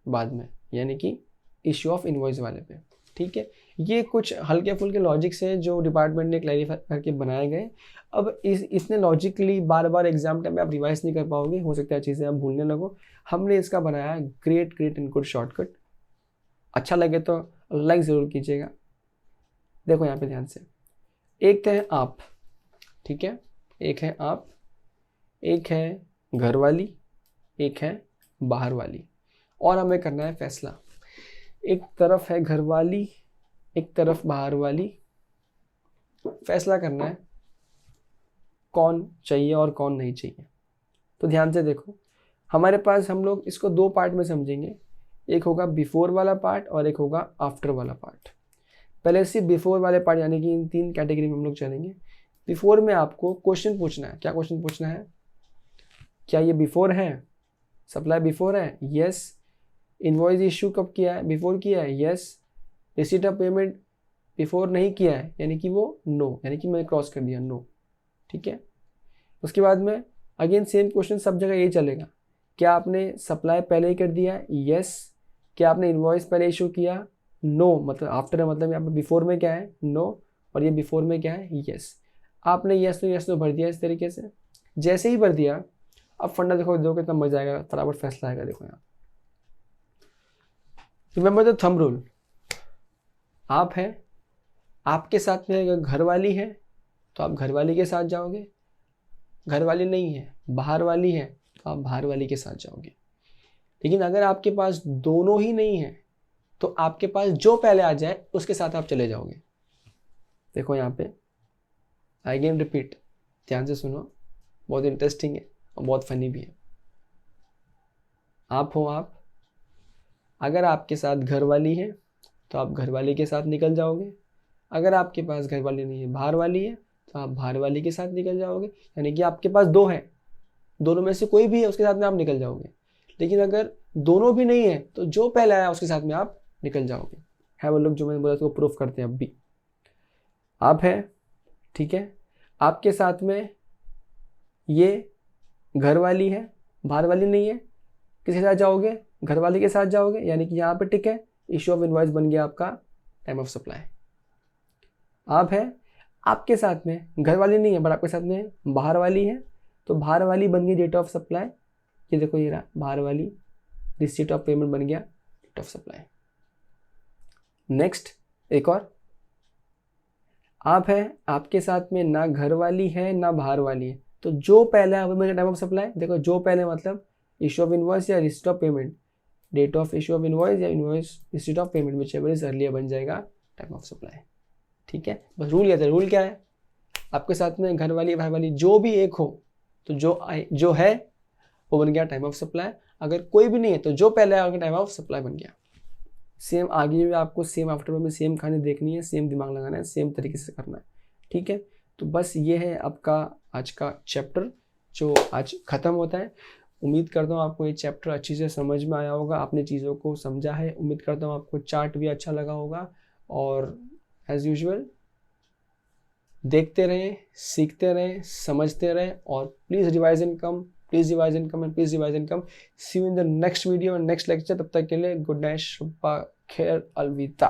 बाद में, यानी कि इश्यू ऑफ इनवॉइस वाले पे. ठीक है, ये कुछ हल्के फुल्के लॉजिक्स हैं जो डिपार्टमेंट ने क्लैरिफाई करके बनाए गए. अब इसने लॉजिकली बार बार एग्जाम टाइम में आप रिवाइज नहीं कर पाओगे, हो सकता है चीज़ें आप भूलने लगो. हमने इसका बनाया ग्रेट एंड गुड शॉर्टकट. अच्छा लगे तो लाइक ज़रूर कीजिएगा. देखो यहाँ पे ध्यान से, एक तो है आप, ठीक है, एक है आप, एक है घर वाली, एक है बाहर वाली, और हमें करना है फैसला. एक तरफ है घर वाली, एक तरफ बाहर वाली. फैसला करना है कौन चाहिए और कौन नहीं चाहिए. तो ध्यान से देखो, हमारे पास हम लोग इसको दो पार्ट में समझेंगे. एक होगा बिफोर वाला पार्ट और एक होगा आफ्टर वाला पार्ट. पहले सिर्फ बिफोर वाले पार्ट, यानी कि इन 3 कैटेगरी में हम लोग चलेंगे. बिफोर में आपको क्वेश्चन पूछना है. क्या क्वेश्चन पूछना है, क्या ये बिफोर है, सप्लाई बिफोर है, यस. इनवॉइस इशू कब किया है, बिफोर किया है, yes. Receipt of payment before नहीं किया है, यानी कि वो नो, यानी कि मैंने क्रॉस कर दिया, नो. ठीक है, उसके बाद में अगेन सेम क्वेश्चन सब जगह यही चलेगा. क्या आपने सप्लाई पहले ही कर दिया है, यस. क्या आपने इनवॉइस पहले इशू किया, नो. मतलब आफ्टर, मतलब यहाँ पे बिफोर में क्या है, नो, और ये बिफोर में क्या है, यस. आपने यस नो भर दिया इस तरीके से. जैसे ही भर दिया, अब फंडा देखो कितना मजा आएगा, फटाफट फैसला आएगा. देखो यहाँ, रिमेंबर द थंब रूल. आप है, आपके साथ में अगर घरवाली है तो आप घरवाली के साथ जाओगे, घरवाली नहीं है बाहर वाली है तो आप बाहर वाली के साथ जाओगे। लेकिन अगर आपके पास दोनों ही नहीं है तो आपके पास जो पहले आ जाए उसके साथ आप चले जाओगे। देखो यहाँ पे अगेन रिपीट, ध्यान से सुनो, बहुत इंटरेस्टिंग है और बहुत फनी भी है। आप हो आप, अगर आपके साथ घरवाली है तो आप घरवाली के साथ निकल जाओगे, अगर आपके पास घरवाली नहीं है बाहर वाली है तो आप बाहर वाली के साथ निकल जाओगे। यानी कि आपके पास दो है, दोनों में से कोई भी है उसके साथ में आप निकल जाओगे। लेकिन अगर दोनों भी नहीं है तो जो पहले आया उसके साथ में आप निकल जाओगे। है वो लोग जो मैंने बोला उसको प्रूफ करते हैं। अब भी आप है, ठीक है, आपके साथ में ये घर वाली है बाहर वाली नहीं है, किसके साथ जाओगे, घर वाली के साथ जाओगे। यानी कि यहाँ पे टिक है, इशू ऑफ इनवॉइस बन गया आपका टाइम ऑफ सप्लाई। आप है, आपके साथ में घर वाली नहीं है बट आपके साथ में बाहर वाली है तो बाहर वाली बन गई डेट ऑफ सप्लाई। ये देखो ये रहा बाहर वाली, रिसीट ऑफ पेमेंट बन गया डेट ऑफ सप्लाई। नेक्स्ट एक और, आप है, आपके साथ में ना घर वाली है ना बाहर वाली है तो जो पहले है वो बन गया टाइम ऑफ सप्लाई। देखो जो पहले मतलब इशू ऑफ इनवॉइस या receipt of payment, date of issue of invoice या invoice receipt of payment whichever is earlier बन जाएगा टाइम ऑफ सप्लाई। ठीक है, बस रूल याद है। रूल क्या है, आपके साथ में घर वाली बाहर वाली जो भी एक हो तो जो है वो बन गया टाइम ऑफ सप्लाई। अगर कोई भी नहीं है तो जो पहले आया टाइम ऑफ सप्लाई बन गया। सेम आगे भी आपको सेम आफ्टर में सेम कहानी देखनी है, सेम दिमाग लगाना है, सेम तरीके से करना है। ठीक है, तो बस ये है आपका आज का चैप्टर जो आज ख़त्म होता है। उम्मीद करता हूँ आपको ये चैप्टर अच्छी से समझ में आया होगा, आपने चीज़ों को समझा है। उम्मीद करता हूँ आपको चार्ट भी अच्छा लगा होगा। और एज यूजुअल देखते रहें, सीखते रहें, समझते रहें और please revise and come, please revise and come and please revise and come. See you in the next video and next lecture. तब तक के लिए गुड नाइट, शुभ खैर, अलविदा।